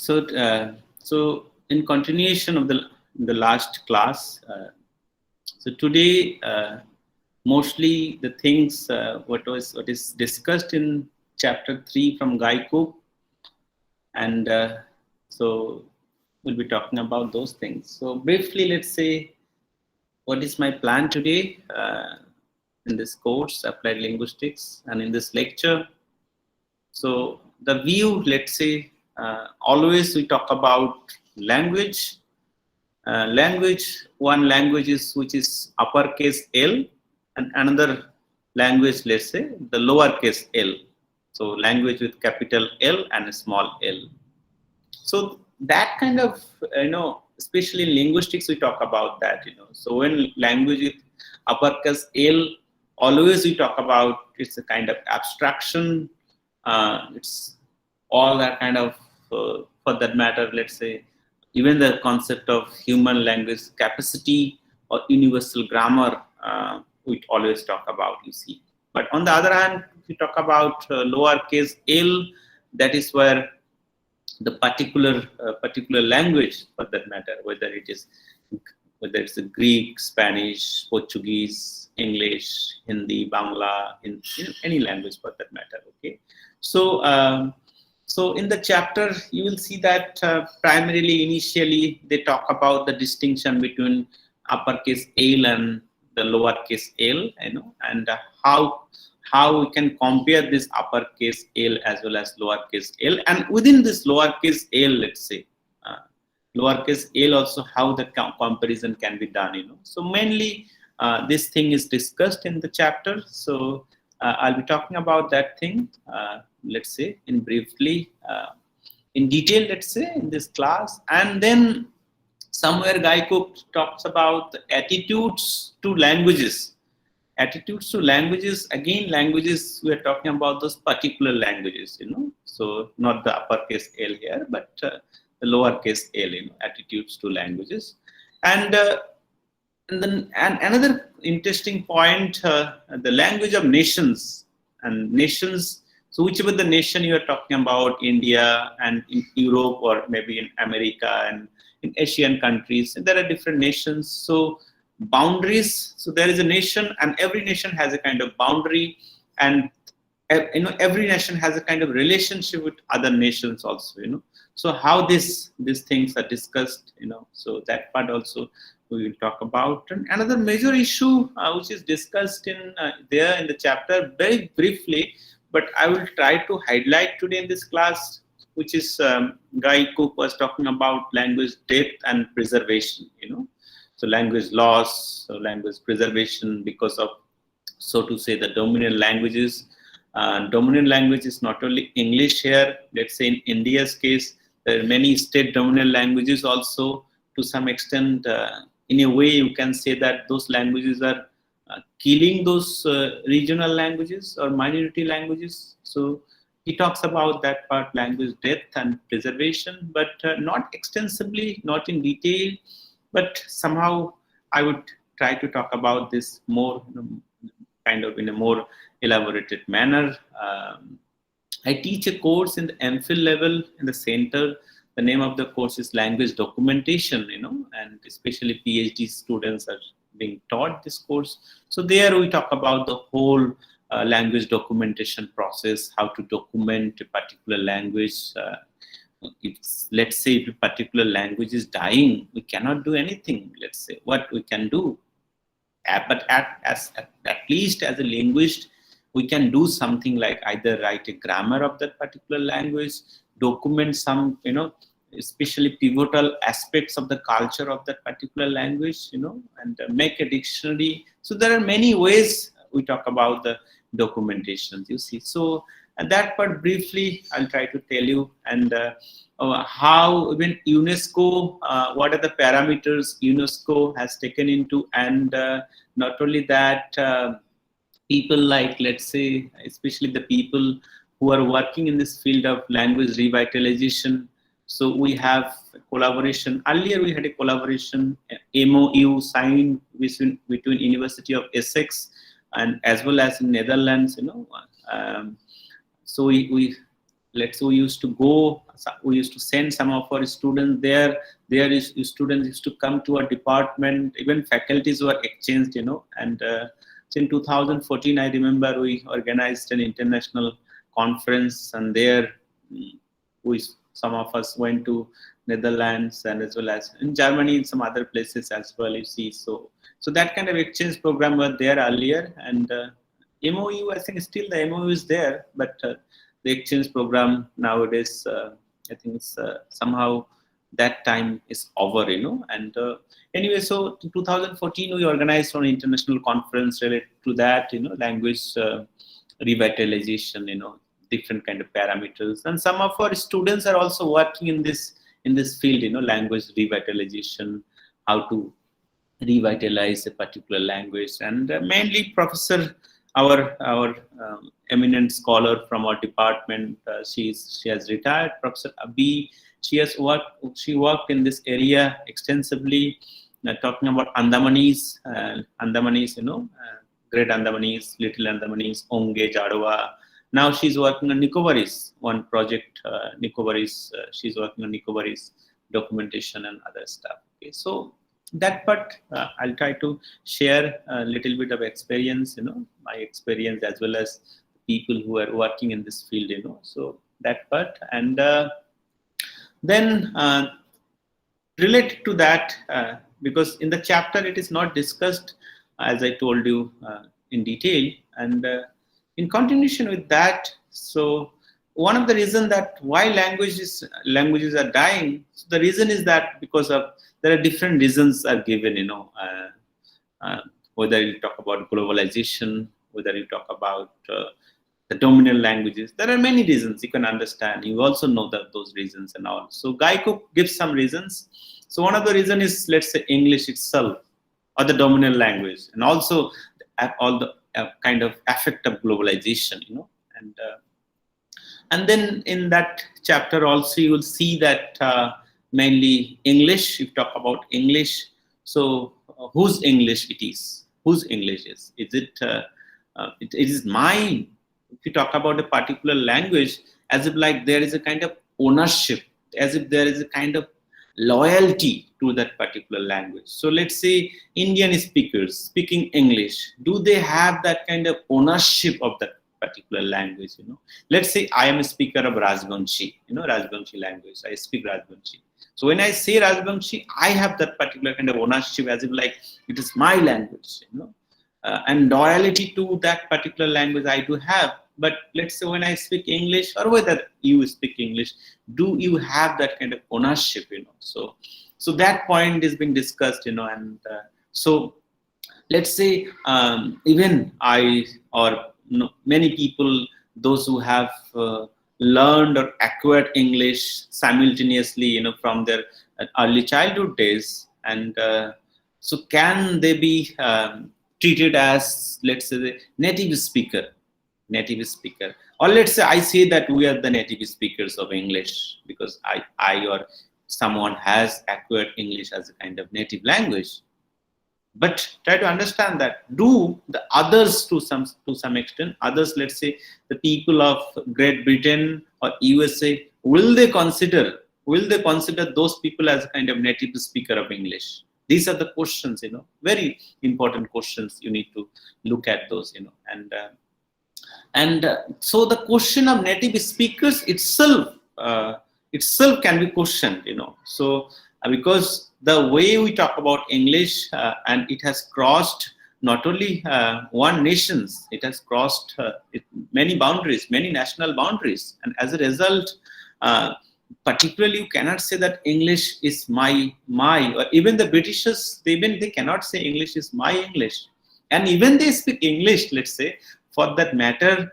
So in continuation of the last class, so today mostly the things what is discussed in chapter 3 from Guy Cook, and so we'll be talking about those things. So briefly, let's say what is my plan today in this course, Applied Linguistics, and in this lecture. So the view, let's say, always we talk about language. One language is which is uppercase L, and another language, let's say, the lowercase L. So language with capital L and a small L. So that kind of, especially in linguistics, we talk about that, So when language with uppercase L, always we talk about it's a kind of abstraction. It's all that kind of, for that matter, let's say, even the concept of human language capacity or universal grammar, we always talk about, you see. But on the other hand, if you talk about lowercase L, that is where the particular language, for that matter, whether it's a Greek, Spanish, Portuguese, English, Hindi, Bangla, in any language for that matter. Okay, so in the chapter you will see that primarily initially they talk about the distinction between uppercase L and the lowercase L, and how we can compare this uppercase L as well as lowercase L, and within this lowercase L, let's say, lowercase L also how the comparison can be done, So mainly this thing is discussed in the chapter. So I'll be talking about that thing, let's say, in briefly, in detail, let's say, in this class. And then somewhere Guy Cook talks about the attitudes to languages. Attitudes to languages, again, languages, we are talking about those particular languages, So not the uppercase L here, but the lowercase L, attitudes to languages. And then another interesting point, the language of nations. And nations, so whichever the nation you are talking about, India and in Europe or maybe in America and in Asian countries, there are different nations. So boundaries, so there is a nation and every nation has a kind of boundary, and every nation has a kind of relationship with other nations also, So how these things are discussed, so that part also we will talk about. And another major issue which is discussed in there in the chapter very briefly, but I will try to highlight today in this class, which is Guy Cook was talking about language depth and preservation, So language loss, so language preservation because of, so to say, the dominant languages. Dominant language is not only English here. Let's say in India's case, there are many state dominant languages also. To some extent, in a way, you can say that those languages are killing those regional languages or minority languages. So he talks about that part, language depth and preservation, but not extensively, not in detail. But somehow I would try to talk about this more, kind of in a more elaborated manner. I teach a course in the MPhil level in the center. The name of the course is Language Documentation, and especially PhD students are being taught this course. So there we talk about the whole language documentation process, how to document a particular language. Let's say if a particular language is dying, we cannot do anything. Let's say what we can do, but at least as a linguist, we can do something like either write a grammar of that particular language, document some, especially pivotal aspects of the culture of that particular language, and make a dictionary. So there are many ways we talk about the documentations, you see. So and that part briefly, I'll try to tell you, and how even UNESCO, what are the parameters UNESCO has taken into, and not only that, people like, let's say, especially the people who are working in this field of language revitalization. So we have a collaboration. Earlier we had a collaboration, MOU signed between University of Essex and as well as in Netherlands, So we used to go we used to send some of our students there. Students used to come to our department. Even faculties were exchanged, and so in 2014, I remember we organized an international conference, and there some of us went to Netherlands and as well as in Germany and some other places as well. You see, so that kind of exchange program was there earlier, and MOU, I think still the MOU is there, but the exchange program nowadays, I think it's somehow that time is over, and anyway, so in 2014 we organized an international conference related to that, language revitalization, different kind of parameters, and some of our students are also working in this field, language revitalization, how to revitalize a particular language, and mainly Professor, our eminent scholar from our department, she has retired, Professor Abi. She worked in this area extensively, talking about Andamanese, Great Andamanese, Little Andamanese, Onge, Jadwa. Now she's working on Nicobaris, one project, Nicobaris. She's working on Nicobaris documentation and other stuff. Okay, so that part I'll try to share a little bit of experience, my experience as well as people who are working in this field, so that part. And then related to that, because in the chapter it is not discussed, as I told you, in detail, and in continuation with that, so one of the reasons that why languages are dying, so the reason is that because of there are different reasons are given, whether you talk about globalization, whether you talk about the dominant languages, there are many reasons you can understand. You also know that those reasons and all. So Guy Cook gives some reasons. So one of the reasons is, let's say, English itself or the dominant language, and also all the kind of effect of globalization, and then in that chapter also you will see that mainly English. If you talk about English, so whose English it is? Whose English is? Is it? It is mine. If you talk about a particular language, as if like there is a kind of ownership, as if there is a kind of loyalty to that particular language. So let's say Indian speakers speaking English, do they have that kind of ownership of that particular language? Let's say I am a speaker of Rajbanshi, Rajbanshi language. I speak Rajbanshi. So when I say Rajbanshi, I have that particular kind of ownership, as if like it is my language, and loyalty to that particular language I do have. But let's say when I speak English, or whether you speak English, do you have that kind of ownership? So that point is being discussed, and so let's say even I or many people, those who have learned or acquired English simultaneously, from their early childhood days, and so can they be treated as, let's say, the native speaker, or let's say I say that we are the native speakers of English because I or someone has acquired English as a kind of native language. But try to understand that, do the others to some extent, others, let's say the people of Great Britain or USA, will they consider those people as a kind of native speaker of English? These are the questions, very important questions. You need to look at those, and so the question of native speakers itself can be questioned, So because the way we talk about English, and it has crossed not only one nations, it has crossed many boundaries, many national boundaries, and as a result, particularly you cannot say that English is my, or even the Britishers, they cannot say English is my English, and even they speak English, let's say, for that matter,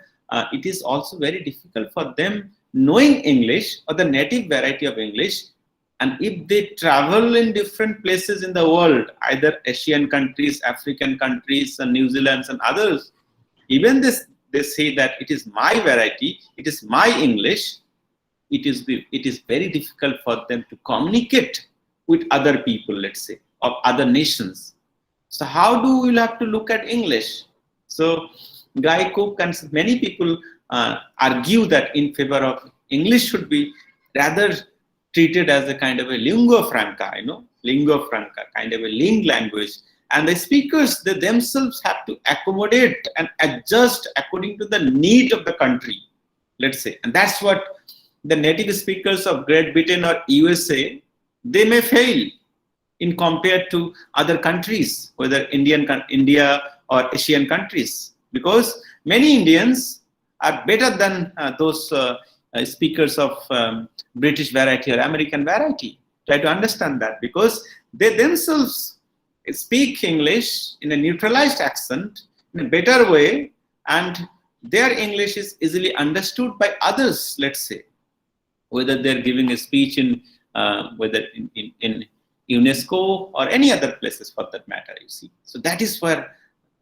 it is also very difficult for them knowing English or the native variety of English. And if they travel in different places in the world, either Asian countries, African countries, and New Zealand and others, even they say that it is my variety, it is my English, it is very difficult for them to communicate with other people, let's say, of other nations. So how do we have to look at English? So Guy Cook and many people argue that in favor of English should be rather treated as a kind of a lingua franca, lingua franca, kind of a Ling language. And the speakers, they themselves have to accommodate and adjust according to the need of the country, let's say. And that's what the native speakers of Great Britain or USA, they may fail in compared to other countries, whether India or Asian countries, because many Indians are better than those speakers of British variety or American variety. Try to understand that, because they themselves speak English in a neutralized accent in a better way, and their English is easily understood by others, let's say, whether they're giving a speech in whether in UNESCO or any other places for that matter, you see. So that is where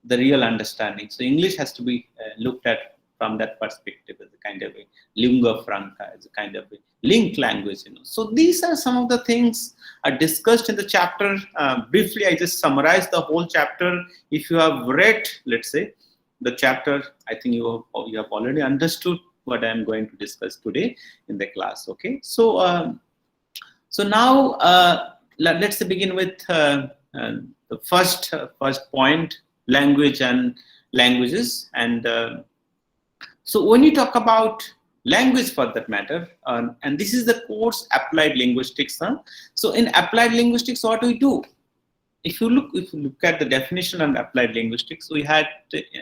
the real understanding. So English has to be looked at from that perspective as a kind of a lingua franca, as a kind of a linked language. So these are some of the things are discussed in the chapter. Briefly, I just summarized the whole chapter. If you have read, let's say, the chapter, I think you have already understood what I am going to discuss today in the class. Okay, so so now let's begin with the first point: language and languages. And so when you talk about language, for that matter, and this is the course Applied Linguistics. So in Applied Linguistics, what we do? If you look at the definition on Applied Linguistics, we had,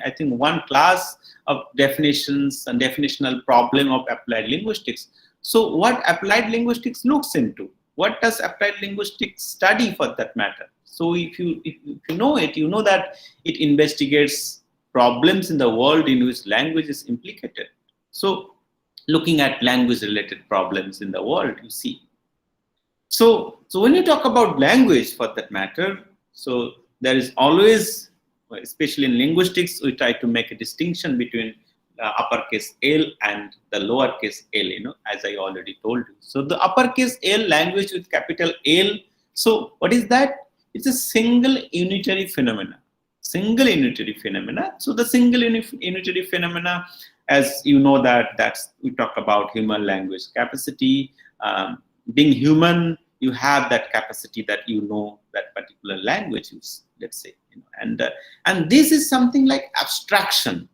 I think, one class of definitions and definitional problem of Applied Linguistics. So what Applied Linguistics looks into? What does Applied Linguistics study, for that matter? So if you know it, you know that it investigates problems in the world in which language is implicated. So looking at language-related problems in the world, you see. So when you talk about language, for that matter, so there is always, especially in linguistics, we try to make a distinction between uppercase L and the lowercase l, as I already told you. So the uppercase L, language with capital L, so what is that? It's a single unitary phenomena. Single unitary phenomena. So the single unitary phenomena, as you know, that's we talk about human language capacity. Being human, you have that capacity that you know that particular language is, let's say, and this is something like abstraction.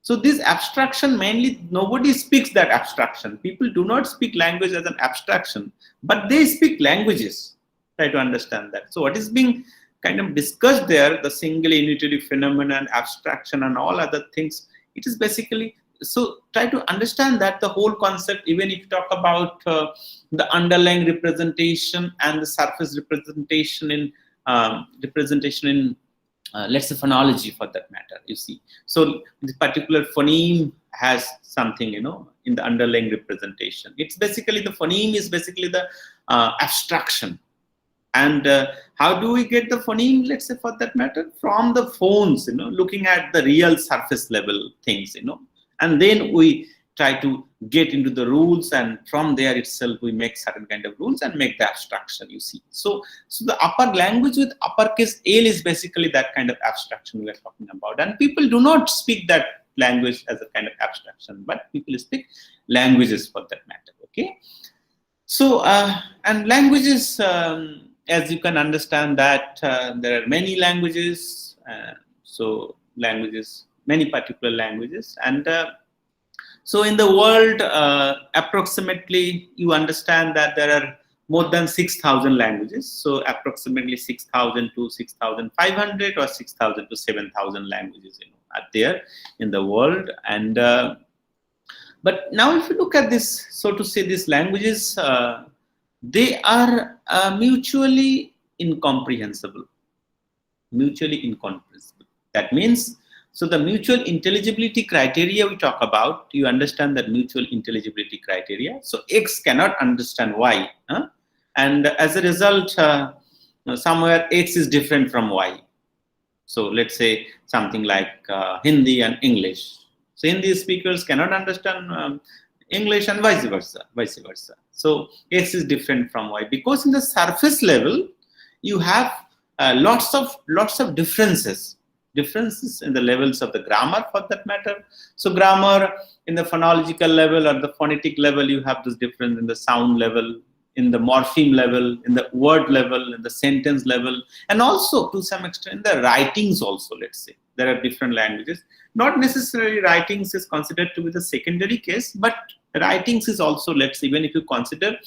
So this abstraction, mainly nobody speaks that abstraction. People do not speak language as an abstraction, but they speak languages. Try to understand that. So what is being kind of discussed there, the single unitary phenomenon, abstraction, and all other things, it is basically, so try to understand that the whole concept, even if you talk about the underlying representation and the surface representation in let's say phonology, for that matter, you see. So this particular phoneme has something, in the underlying representation. It's basically, the phoneme is basically the abstraction. And how do we get the phoneme, let's say, for that matter? From the phones, looking at the real surface level things, and then we try to get into the rules, and from there itself we make certain kind of rules and make the abstraction, you see. So the upper language with uppercase L is basically that kind of abstraction we are talking about. And people do not speak that language as a kind of abstraction, but people speak languages, for that matter. Okay. So and languages, as you can understand that there are many languages. So languages, many particular languages, and so in the world, approximately, you understand that there are more than 6,000 languages. So approximately 6,000 to 6,500 or 6,000 to 7,000 languages, are there in the world. And but now, if you look at this, so to say, these languages, they are mutually incomprehensible. Mutually incomprehensible. That means, so the mutual intelligibility criteria we talk about, you understand that mutual intelligibility criteria. So X cannot understand Y. And as a result, somewhere X is different from Y. So let's say something like Hindi and English. So Hindi speakers cannot understand English, and vice versa. So X is different from Y, because in the surface level, you have lots of differences differences in the levels of the grammar for that matter. So grammar in the phonological level or the phonetic level, you have this difference in the sound level, in the morpheme level, in the word level, in the sentence level, and also to some extent in the writings also, let's say. There are different languages. Not necessarily writings is considered to be the secondary case, but writings is also, let's say, even if you consider,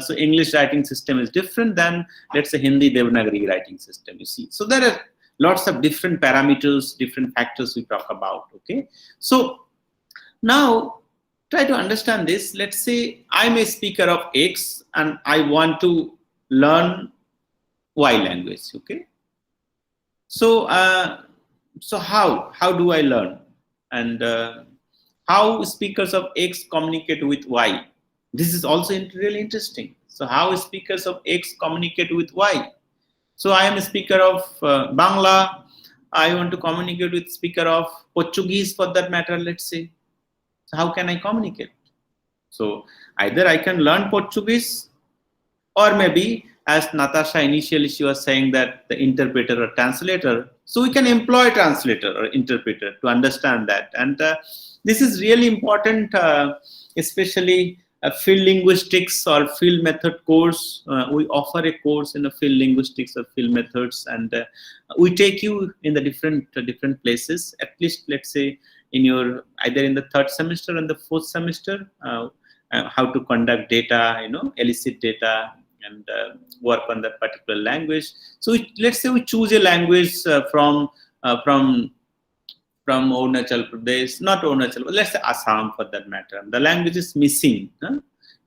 so English writing system is different than, let's say, Hindi Devanagari writing system, you see. So there are lots of different parameters, different factors we talk about, okay. So now, try to understand this. Let's say I'm a speaker of X and I want to learn Y language, okay. So, so how do I learn? And how speakers of X communicate with Y? This is also really interesting. So how speakers of X communicate with Y? So I am a speaker of Bangla. I want to communicate with speaker of Portuguese for that matter, let's say. So how can I communicate? So either I can learn Portuguese, or maybe, as Natasha initially, she was saying that the interpreter or translator. So we can employ translator or interpreter to understand that. And this is really important, especially field linguistics or field method course. We offer a course in a field linguistics or field methods, and we take you in the different places. At least, let's say, in your either in the third semester and the fourth semester, how to conduct data, elicit data, and work on that particular language. So let's say we choose a language from Arunachal Pradesh, not Arunachal, but let's say Assam for that matter. The language is missing.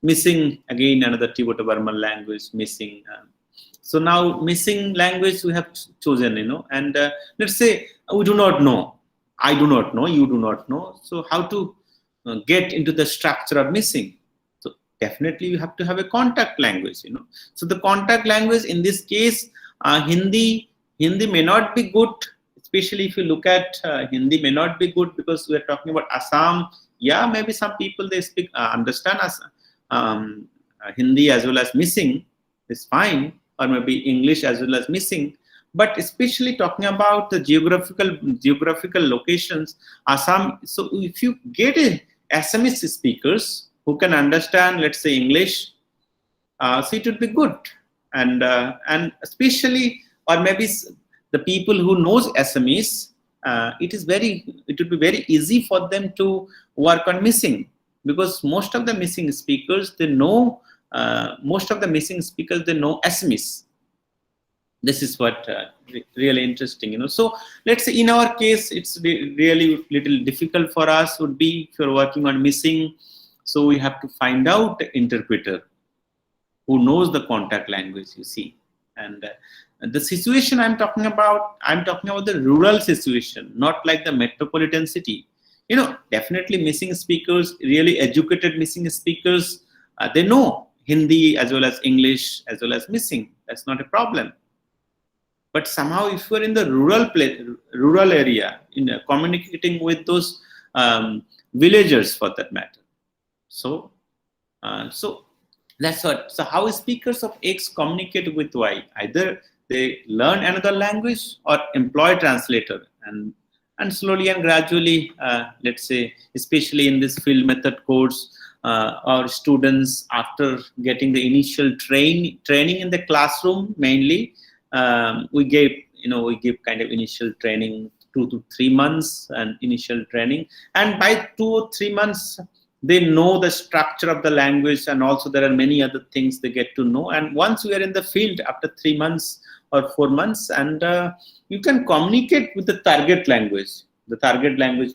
Missing again another Tibeto-Burman language missing. So now missing language we have chosen, and let's say we do not know. I do not know, you do not know. So how to get into the structure of missing? So definitely you have to have a contact language, So the contact language in this case, Hindi may not be good, especially if you look at Hindi may not be good because we are talking about Assam. Yeah, maybe some people they speak understand Hindi as well as missing is fine, or maybe English as well as missing. But especially talking about the geographical locations, Assam. So if you get a Assamese speakers who can understand, let's say, English, so it would be good. And especially, or maybe the people who knows Assamese, it would be very easy for them to work on missing, because most of the missing speakers they know Assamese. This is what really interesting, So let's say in our case, it's really little difficult for us would be if you're working on missing. So we have to find out the interpreter who knows the contact language, you see. And the situation I'm talking about the rural situation, not like the metropolitan city. Definitely missing speakers, really educated missing speakers, they know Hindi as well as English as well as missing. That's not a problem. But somehow, if you're in the rural area, communicating with those villagers for that matter, so that's what. So how speakers of X communicate with Y? Either they learn another language or employ translator, and slowly and gradually, let's say, especially in this field method course, our students after getting the initial training in the classroom mainly. We give kind of initial training, 2 to 3 months and initial training, and by 2 or 3 months they know the structure of the language, and also there are many other things they get to know. And once we are in the field after 3 months or 4 months, and you can communicate with the target language,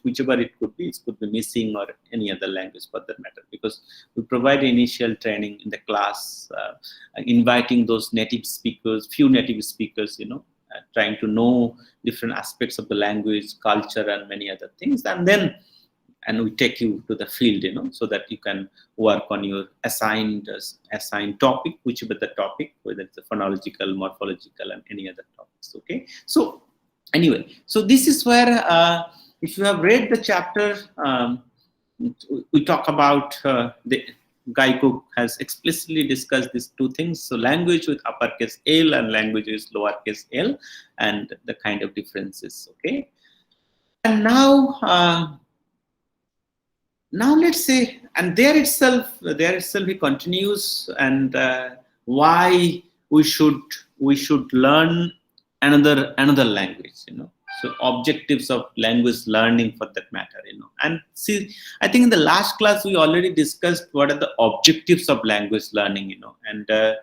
whichever it could be missing or any other language for that matter, because we provide initial training in the class, inviting those few native speakers, trying to know different aspects of the language, culture, and many other things, and we take you to the field, so that you can work on your assigned topic, whichever the topic, whether it's a phonological, morphological, and any other topics. Okay, so anyway, so this is where, if you have read the chapter, we talk about Guy Cook has explicitly discussed these two things. So language with uppercase L and language with lowercase l, and the kind of differences. Okay, and now let's say, and there itself he continues, and why we should learn another language, so objectives of language learning for that matter, and see, I think in the last class we already discussed what are the objectives of language learning, and I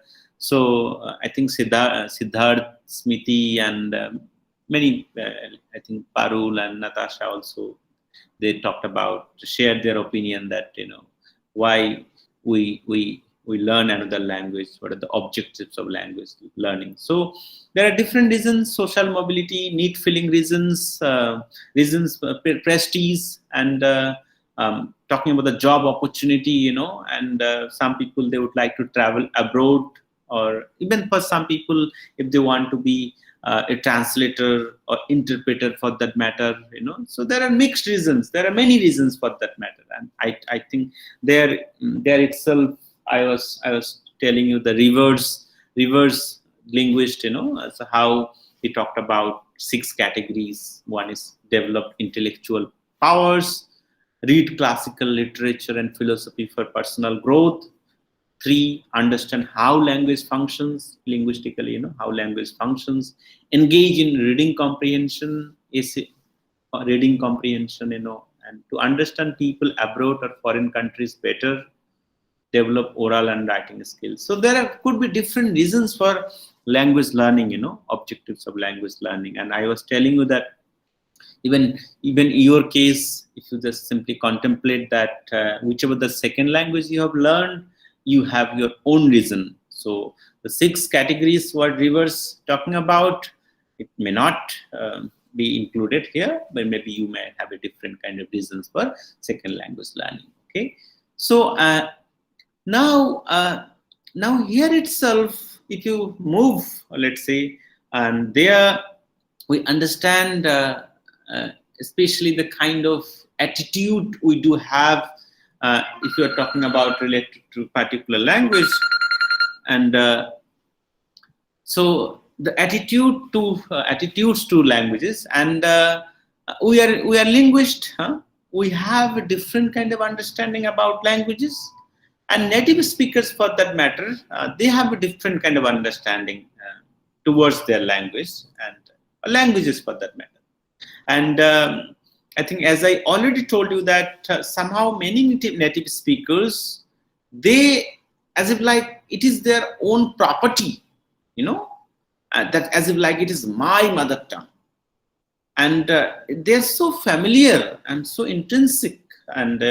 think Siddharth, Smiti, and many, I think Parul and Natasha also, they talked about, shared their opinion that why we learn another language, what are the objectives of language learning. So there are different reasons: social mobility, need filling reasons, prestige, and talking about the job opportunity, and some people, they would like to travel abroad, or even for some people, if they want to be a translator or interpreter for that matter, so there are mixed reasons, there are many reasons for that matter. And I think there itself, I was telling you the reverse linguist, as how he talked about 6 categories. One is develop intellectual powers, read classical literature and philosophy for personal growth. 3, understand how language functions linguistically, how language functions. Engage in reading comprehension, and to understand people abroad or foreign countries better. Develop oral and writing skills. So there could be different reasons for language learning, objectives of language learning. And I was telling you that even in your case, if you just simply contemplate that whichever the second language you have learned, you have your own reason. So the 6 categories what Rivers talking about, it may not be included here, but maybe you may have a different kind of reasons for second language learning. Okay, so now here itself, if you move, let's say, and there we understand especially the kind of attitude we do have if you are talking about related to particular language. And so the attitudes to languages, and we are linguists, we have a different kind of understanding about languages, and native speakers for that matter, they have a different kind of understanding towards their language, and languages for that matter. And I think, as I already told you, that somehow many native speakers, they, as if like it is their own property, that as if like it is my mother tongue. And they're so familiar and so intrinsic, and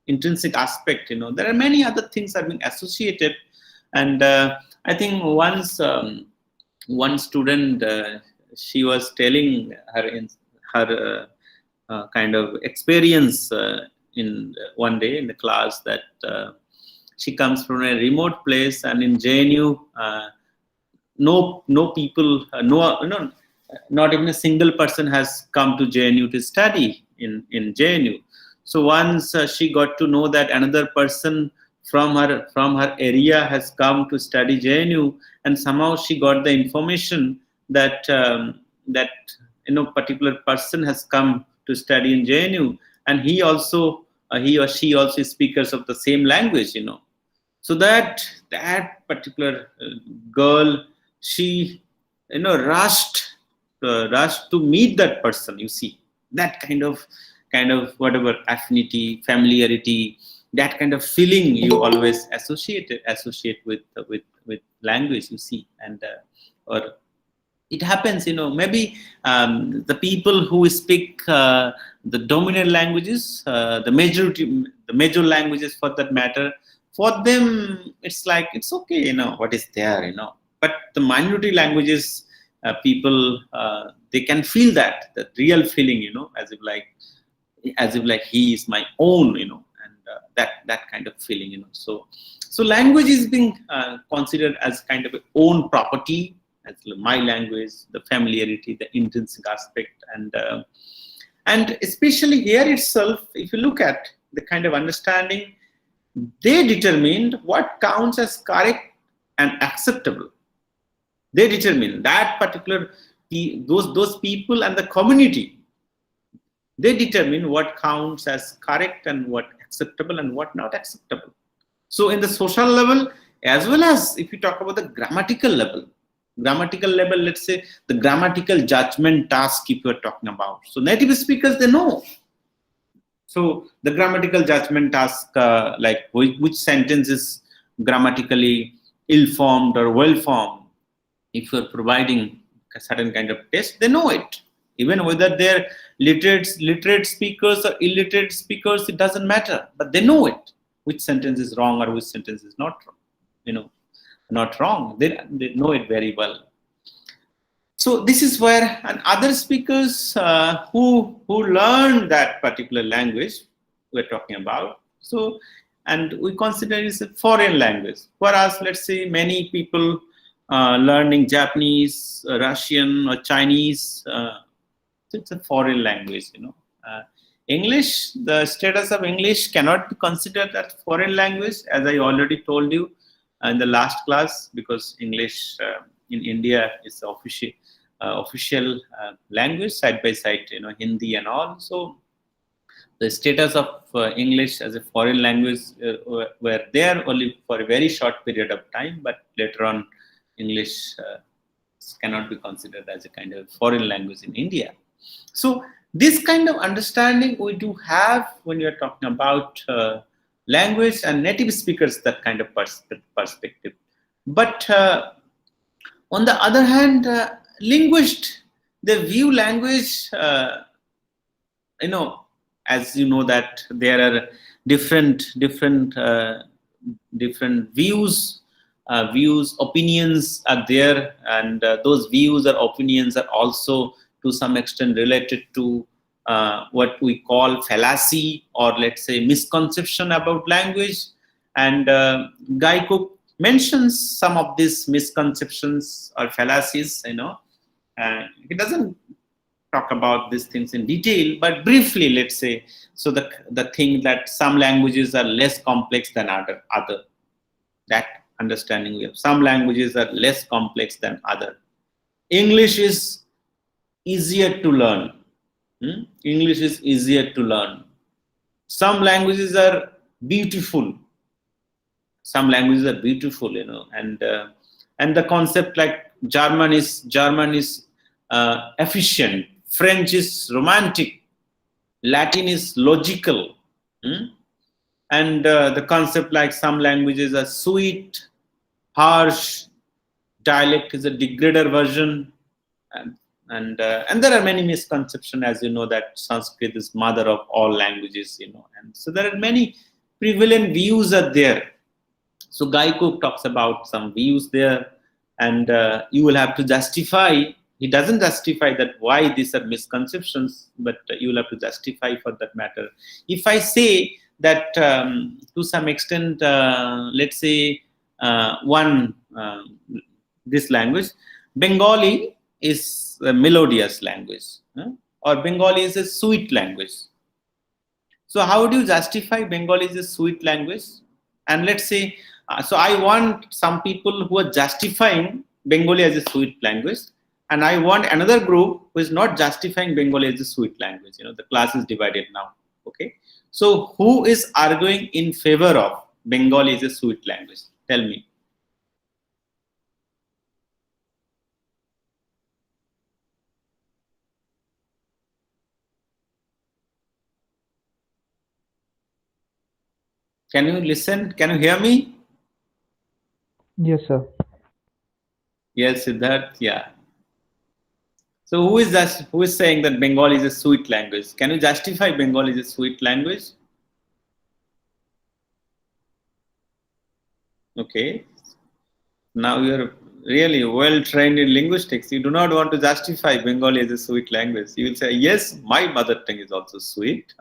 intrinsic aspect, there are many other things that are being associated. And I think once one student, she was telling her kind of experience in one day in the class, that she comes from a remote place, and in JNU, no people, not even a single person has come to JNU to study in JNU. So once she got to know that another person from her area has come to study JNU, and somehow she got the information that particular person has come to study in JNU, and he or she also is speakers of the same language, So that particular girl, she rushed to meet that person. You see, that kind of whatever affinity, familiarity, that kind of feeling you always associate with language, you see. And or it happens, maybe the people who speak the dominant languages, the major languages for that matter, for them it's like it's okay, what is there, but the minority languages, people, they can feel that real feeling, as if like he is my own, and that kind of feeling, So language is being considered as kind of a own property, as my language, the familiarity, the intrinsic aspect, and especially here itself, if you look at the kind of understanding, they determined what counts as correct and acceptable. They determine that particular those people and the community, they determine what counts as correct and what acceptable and what not acceptable. So in the social level, as well as if you talk about the grammatical level, let's say the grammatical judgment task, if you're talking about, so native speakers, they know. So the grammatical judgment task, like which sentence is grammatically ill-formed or well-formed, if you're providing a certain kind of test, they know it. Even whether they're literate speakers or illiterate speakers, it doesn't matter. But they know it. Which sentence is wrong or which sentence is not wrong. Not wrong. They know it very well. So this is where, and other speakers who learn that particular language we're talking about. So, and we consider it as a foreign language. For us, let's say many people learning Japanese, Russian, or Chinese, it's a foreign language. English, the status of English cannot be considered as foreign language, as I already told you in the last class, because English in India is official language side by side, Hindi and all. So the status of English as a foreign language were there only for a very short period of time, but later on English cannot be considered as a kind of foreign language in India. So this kind of understanding we do have when you're talking about language and native speakers, that kind of perspective. But on the other hand, linguists, they view language, as you know that there are different views, opinions are there, and those views or opinions are also to some extent related to what we call fallacy, or let's say misconception about language. And Guy Cook mentions some of these misconceptions or fallacies. He doesn't talk about these things in detail, but briefly, let's say. So the thing that some languages are less complex than other, that understanding we have. Some languages are less complex than other. English is easier to learn. English is easier to learn. Some languages are beautiful. Some languages are beautiful, and the concept like German is efficient. French is romantic. Latin is logical. And the concept like some languages are sweet, harsh. Dialect is a degraded version. And there are many misconceptions, as you know, that Sanskrit is mother of all languages, and so there are many prevalent views are there. So Guy Cook talks about some views there, and you will have to justify. He doesn't justify that why these are misconceptions, but you will have to justify for that matter. If I say that to some extent, let's say this language, Bengali is a melodious language, or Bengali is a sweet language. So how do you justify Bengali is a sweet language? And let's say, so I want some people who are justifying Bengali as a sweet language, and I want another group who is not justifying Bengali as a sweet language. The class is divided now. Okay. So who is arguing in favor of Bengali as a sweet language? Tell me. Can you listen? Can you hear me? Yes, sir. Yes, Siddharth. Yeah. So who is saying that Bengali is a sweet language? Can you justify Bengali is a sweet language? Okay. Now you're really well trained in linguistics. You do not want to justify Bengali as a sweet language. You will say, yes, my mother tongue is also sweet.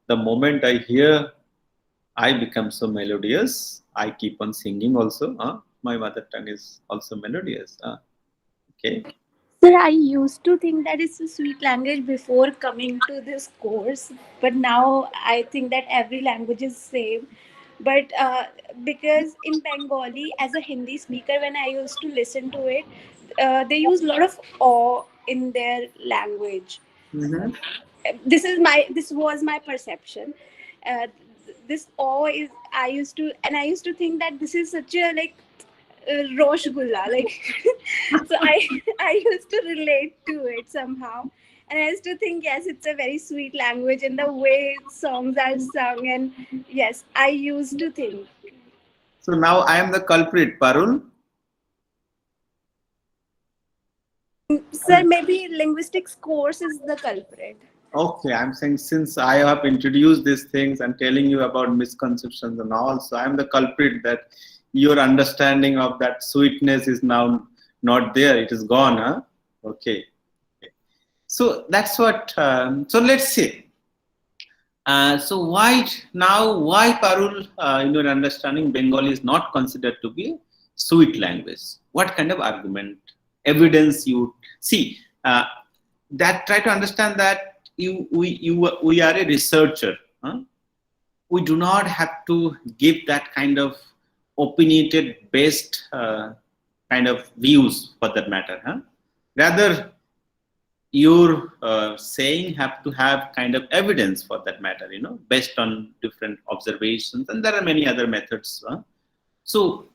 The moment I hear, I become so melodious. I keep on singing also. My mother tongue is also melodious. Okay. Sir, I used to think that it's a sweet language before coming to this course, but now I think that every language is same. But because in Bengali, as a Hindi speaker, when I used to listen to it, they use a lot of awe in their language. Mm-hmm. This was my perception. This awe is, I used to think that this is such a like Roshgulla, like so I used to relate to it somehow, and I used to think, yes, it's a very sweet language and the way songs are sung, and yes, I used to think. So now I am the culprit, Parul. Sir, maybe linguistics course is the culprit. Okay, I'm saying since I have introduced these things and telling you about misconceptions and all, so I'm the culprit that your understanding of that sweetness is now not there. It is gone, huh? Okay. So that's what. So let's say. So why Parul, in your understanding, Bengali is not considered to be a sweet language? What kind of argument, evidence you see? That try to understand that we are a researcher. Huh? We do not have to give that kind of opinionated based kind of views for that matter. Huh? Rather, your saying have to have kind of evidence for that matter, based on different observations, and there are many other methods. So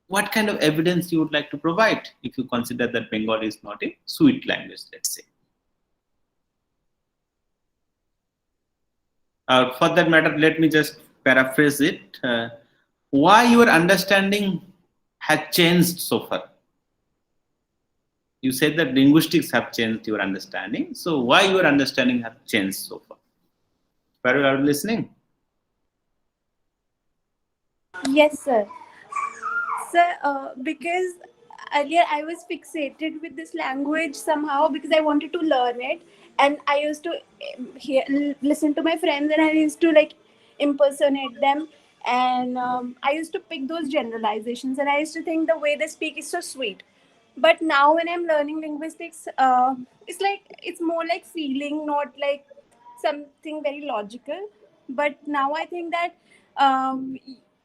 what kind of evidence you would like to provide if you consider that Bengali is not a sweet language, let's say? For that matter, let me just paraphrase it. Why your understanding has changed so far? You said that linguistics have changed your understanding. So why your understanding have changed so far? Parul, are you listening? Yes, sir. Sir, because earlier I was fixated with this language somehow because I wanted to learn it, and I used to listen to my friends, and I used to like impersonate them, and I used to pick those generalizations, and I used to think the way they speak is so sweet. But now when I'm learning linguistics, it's like it's more like feeling, not like something very logical. But now I think that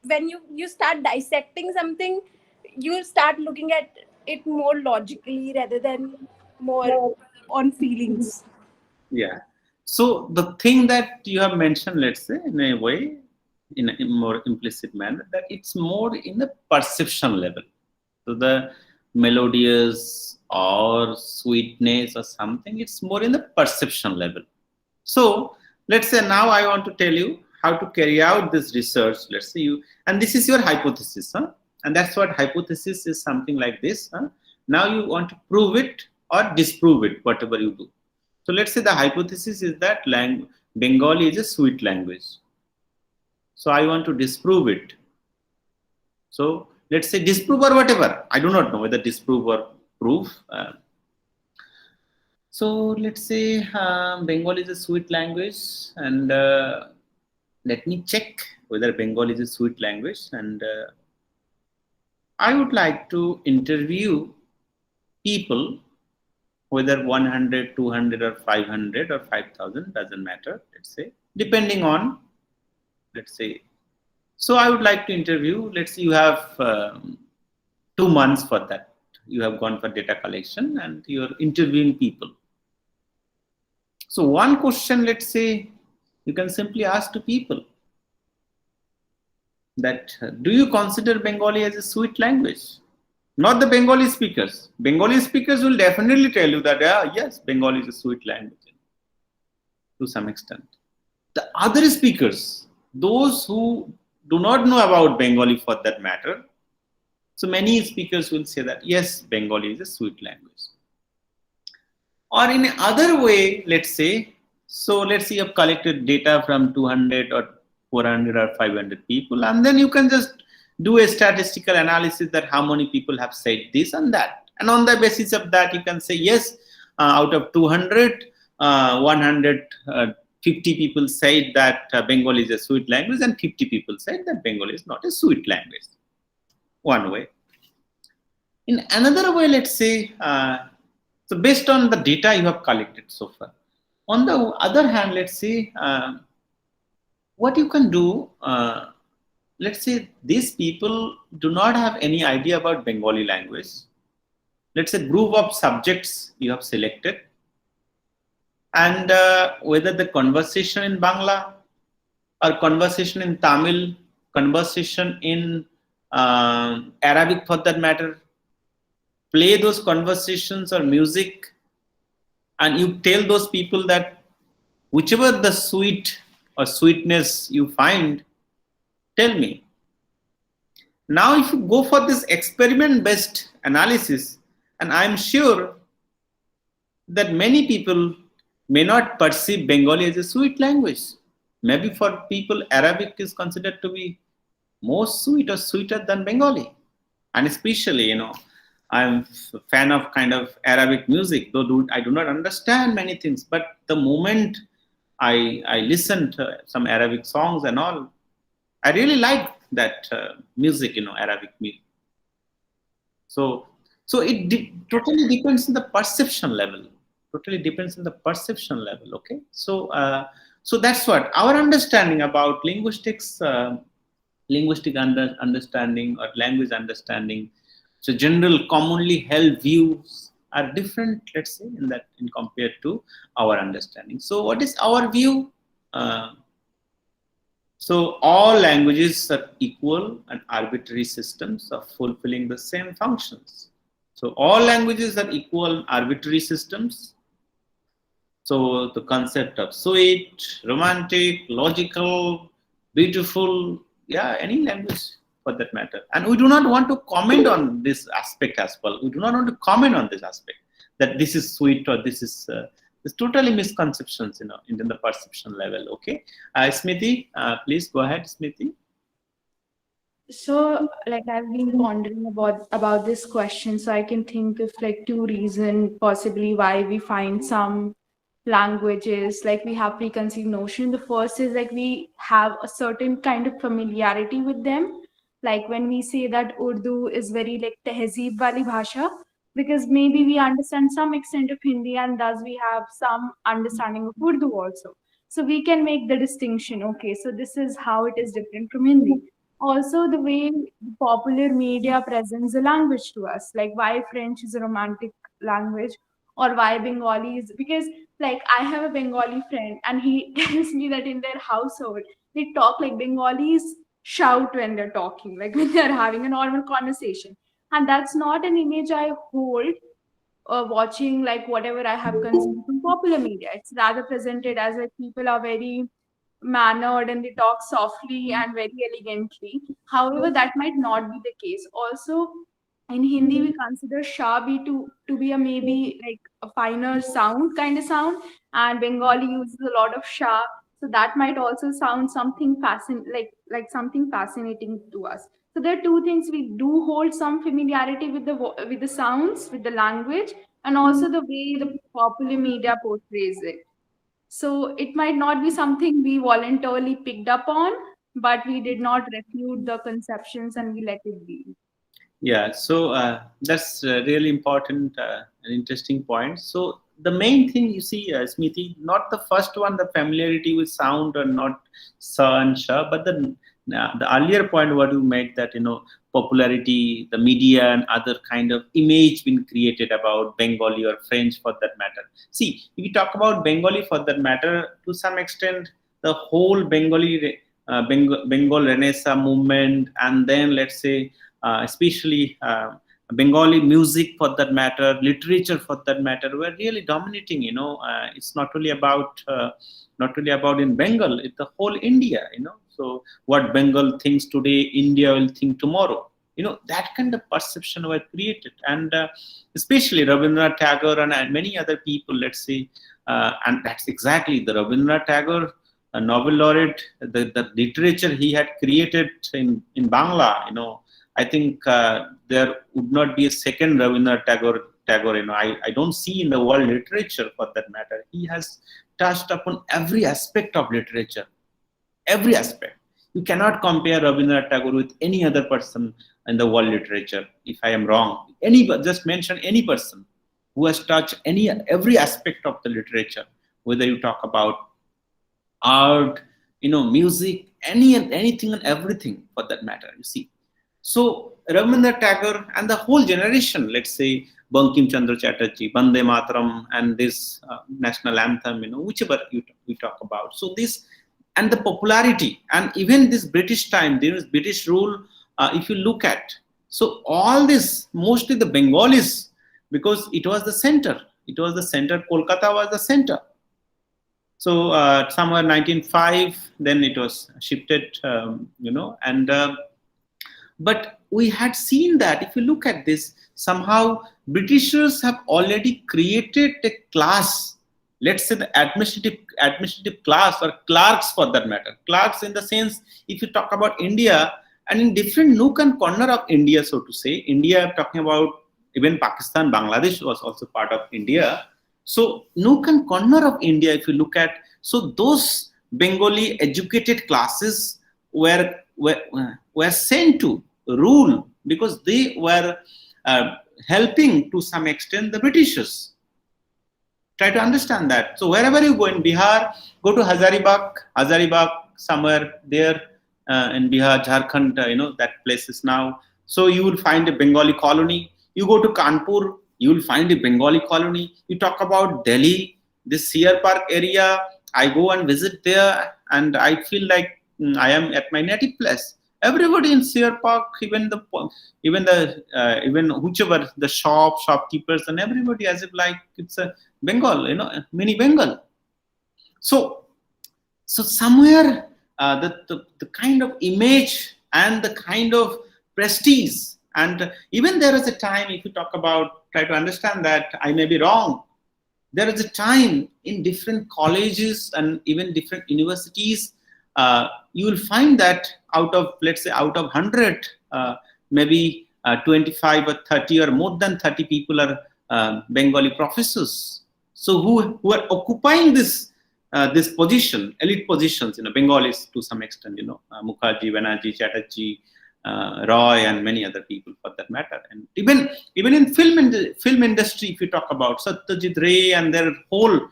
when you start dissecting something, you start looking at it more logically rather than more on feelings. Yeah. So the thing that you have mentioned, let's say, in a way, in a more implicit manner, that it's more in the perception level. So the melodious or sweetness or something, it's more in the perception level. So let's say now I want to tell you how to carry out this research. Let's say and this is your hypothesis, huh? And that's what hypothesis is, something like this. Huh? Now you want to prove it or disprove it, whatever you do. So let's say the hypothesis is that Bengali is a sweet language. So I want to disprove it. So let's say disprove or whatever. I do not know whether disprove or prove. So let's say Bengali is a sweet language, and let me check whether Bengali is a sweet language. And I would like to interview people, whether 100, 200, or 500 or 5,000, doesn't matter, let's say, depending on, let's say. So I would like to interview, let's say you have 2 months for that. You have gone for data collection and you're interviewing people. So one question, let's say, you can simply ask to people that do you consider Bengali as a sweet language? Not the Bengali speakers. Bengali speakers will definitely tell you that, yes, Bengali is a sweet language to some extent. The other speakers, those who do not know about Bengali for that matter, so many speakers will say that, yes, Bengali is a sweet language. Or in another way, let's say, so let's say you have collected data from 200 or 400 or 500 people, and then you can just do a statistical analysis that how many people have said this and that. And on the basis of that, you can say, yes, out of 200, 150 people said that Bengali is a sweet language, and 50 people said that Bengali is not a sweet language. One way. In another way, let's say, so based on the data you have collected so far. On the other hand, let's say, what you can do, let's say these people do not have any idea about Bengali language. Let's say group of subjects you have selected, and whether the conversation in Bangla or conversation in Tamil, conversation in Arabic for that matter, play those conversations or music, and you tell those people that whichever the sweet or sweetness you find, tell me. Now, if you go for this experiment based analysis, and I'm sure that many people may not perceive Bengali as a sweet language. Maybe for people, Arabic is considered to be more sweet or sweeter than Bengali. And especially, I'm a fan of kind of Arabic music, though I do not understand many things. But the moment I listen to some Arabic songs and all, I really like that music, Arabic music. So it totally depends on the perception level. Totally depends on the perception level. Okay, so that's what our understanding about linguistics, linguistic understanding or language understanding. So general commonly held views are different, let's say, in compared to our understanding. So what is our view? So all languages are equal and arbitrary systems of fulfilling the same functions. So all languages are equal and arbitrary systems. So the concept of sweet, romantic, logical, beautiful, yeah, any language for that matter. And we do not want to comment on this aspect as well. We do not want to comment on this aspect that this is sweet or this is it's totally misconceptions, in the perception level. Okay, Smriti, please go ahead, Smriti. So, like I've been pondering about this question, so I can think of like two reasons possibly why we find some languages like we have preconceived notion. The first is like we have a certain kind of familiarity with them, like when we say that Urdu is very like tehzeeb wali bhasha, because maybe we understand some extent of Hindi and thus we have some understanding of Urdu also. So we can make the distinction. Okay, so this is how it is different from Hindi. Also, the way the popular media presents the language to us, like why French is a romantic language or why Bengali is, because like I have a Bengali friend and he tells me that in their household they talk like Bengalis shout when they're talking, like when they're having a normal conversation. And that's not an image I hold watching like whatever I have consumed from popular media. It's rather presented as like people are very mannered and they talk softly and very elegantly. However, that might not be the case. Also, in Hindi, we consider shabi to be a maybe like a finer sound kind of sound, and Bengali uses a lot of sha, so that might also sound something like something fascinating to us. So there are two things: we do hold some familiarity with the sounds, with the language, and also the way the popular media portrays it. So it might not be something we voluntarily picked up on, but we did not refute the conceptions and we let it be. Yeah, so that's really important and interesting point. So the main thing you see, Smriti, not the first one, the familiarity with sound or not sa and sha, but the earlier point what you made that popularity, the media and other kind of image being created about Bengali or French for that matter. See, if we talk about Bengali for that matter, to some extent, the whole Bengal Renaissance movement, and then let's say especially Bengali music for that matter, literature for that matter, were really dominating. It's not only about in Bengal; it's the whole India. So what Bengal thinks today, India will think tomorrow. That kind of perception were created, and especially Rabindranath Tagore and many other people. Let's say, and that's exactly the Rabindranath Tagore. A Nobel laureate, the literature he had created in Bangla, I think there would not be a second Rabindranath Tagore. I don't see in the world literature for that matter. He has touched upon every aspect of literature, every aspect. You cannot compare Rabindranath Tagore with any other person in the world literature. If I am wrong, just mention any person who has touched every aspect of the literature, whether you talk about art, music, anything and everything for that matter, you see. So Rabindranath Tagore and the whole generation, let's say Bankim Chandra Chatterjee, Bande Mataram, and this national anthem, whichever we talk about. So this and the popularity, and even this British time, there is British rule. If you look at, so all this, mostly the Bengalis, because it was the center. It was the center. Kolkata was the center. So somewhere 1905, then it was shifted, and but we had seen that if you look at this, somehow Britishers have already created a class, let's say the administrative class, or clerks for that matter. Clerks in the sense, if you talk about India, and in different nook and corner of India, so to say, India, I'm talking about even Pakistan, Bangladesh was also part of India. So nook and corner of India, if you look at, so those Bengali educated classes were sent to rule, because they were helping to some extent the Britishers. Try to understand that. So wherever you go in Bihar, go to Hazaribagh, somewhere there in Bihar, Jharkhand, that place is now. So you will find a Bengali colony. You go to Kanpur, you will find a Bengali colony. You talk about Delhi, this Seer Park area. I go and visit there, and I feel like I am at my native place. Everybody in Seer Park, even whichever the shopkeepers, and everybody as if like it's a Bengal, mini Bengal. So somewhere the kind of image and the kind of prestige, and even there is a time, if you talk about, try to understand that I may be wrong. There is a time in different colleges and even different universities, you will find that out of 100, maybe 25 or 30 or more than 30 people are Bengali professors. So who are occupying this position, elite positions, Bengalis to some extent, Mukherjee, Banerjee, Chatterjee, Roy, and many other people for that matter. And even in film industry, if you talk about Satyajit Ray and their whole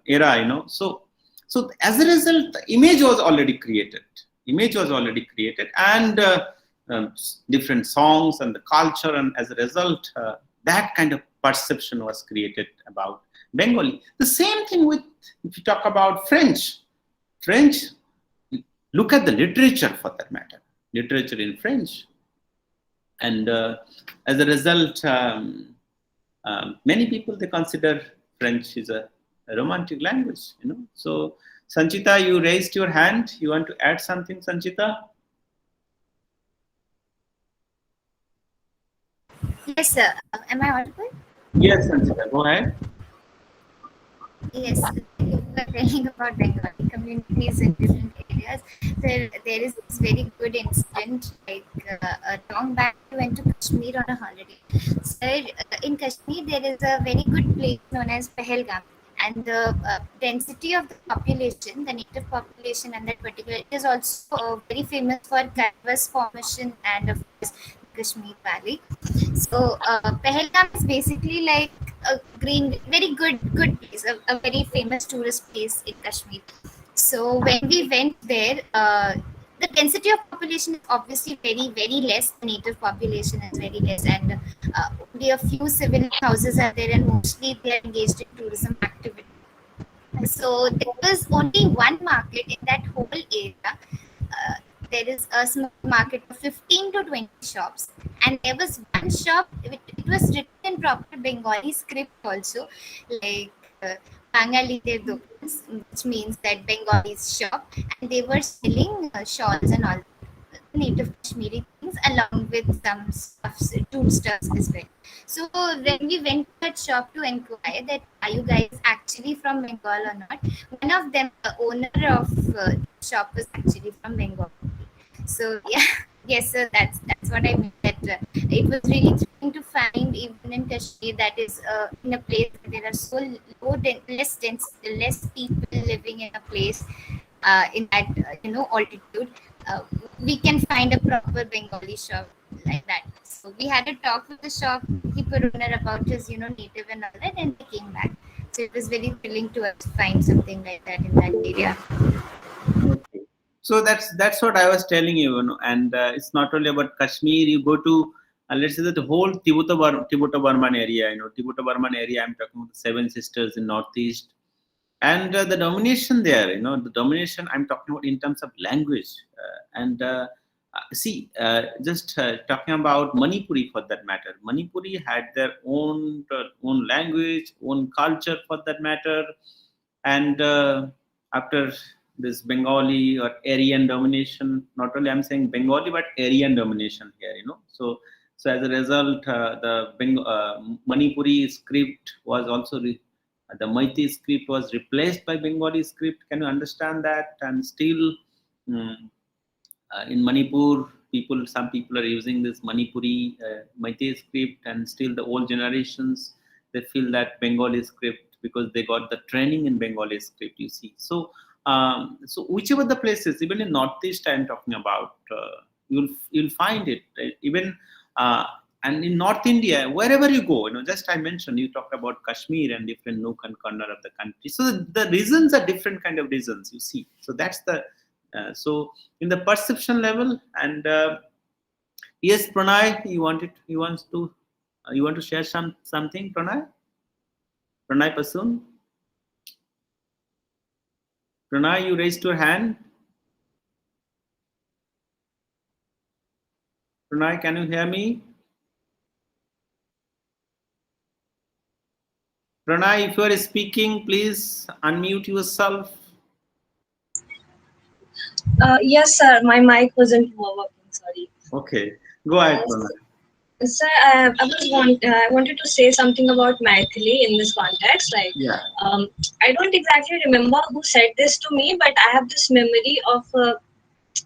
era, so as a result, the image was already created. And different songs and the culture, and as a result, that kind of perception was created about Bengali. The same thing with, if you talk about French, look at the literature for that matter. Literature in French, and as a result, many people, they consider French is a romantic language, So Sanchita, you raised your hand. You want to add something, Sanchita? Yes, sir. Am I audible? Yes, Sanchita, go ahead. Yes, you were telling about Bengali communities in different areas. There is this very good incident, like long back we went to Kashmir on a holiday. So in Kashmir there is a very good place known as Pahalgam, and the density of the population, the native population, and that particular, it is also very famous for canvas formation and of course Kashmir Valley. So Pahalgam is basically like a very good place, a very famous tourist place in Kashmir. So when we went there, the density of population is obviously very, very less. The native population is very less, and only a few civilian houses are there, and mostly they are engaged in tourism activity. So there was only one market in that whole area. There is a small market of 15 to 20 shops, and there was one shop, it was written in proper Bengali script also, like Bangalite Dokans, which means that Bengalis shop, and they were selling shawls and all native Kashmiri things along with some stuffs, tool stuffs as well. So when we went to that shop to inquire that are you guys actually from Bengal or not, one of them, the owner of the shop, was actually from Bengal. So yeah, yes, sir, that's what I meant. That it was really thrilling to find even in Kashmir, that is in a place where there are so less people living in a place in that altitude. We can find a proper Bengali shop like that. So we had a talk with the shopkeeper owner about his native and all that, and they came back. So it was very thrilling to us find something like that in that area. Okay. So that's what I was telling you, and it's not only about Kashmir. You go to let's say that the whole Tibeto-Burman area. Tibeto-Burman area. I'm talking about the Seven Sisters in Northeast, and the domination there. The domination I'm talking about in terms of language. And see, just talking about Manipuri for that matter. Manipuri had their own language, own culture for that matter, and after this Bengali or Aryan domination, not only I'm saying Bengali but Aryan domination here, so as a result, the Manipuri script was also the Meitei script was replaced by Bengali script. Can you understand that? And still, mm, in Manipur, some people are using this Manipuri Meitei script, and still the old generations they feel that Bengali script because they got the training in Bengali script. You see, so whichever the places, even in Northeast, I'm talking about, you'll find it even. And in North India, wherever you go, just I mentioned, you talked about Kashmir and different nook and corner of the country. So the reasons are different kind of reasons, you see. So that's the so in the perception level. And yes, Pranay, you want to share something, Pranay Pasun. Pranay, you raised your hand. Pranay, can you hear me? Pranay, if you are speaking, please unmute yourself. Yes, sir. My mic wasn't working. Sorry. Okay, go ahead, Pranay. Sir, I wanted to say something about Maithili in this context. Like, Yeah. I don't exactly remember who said this to me, but I have this memory of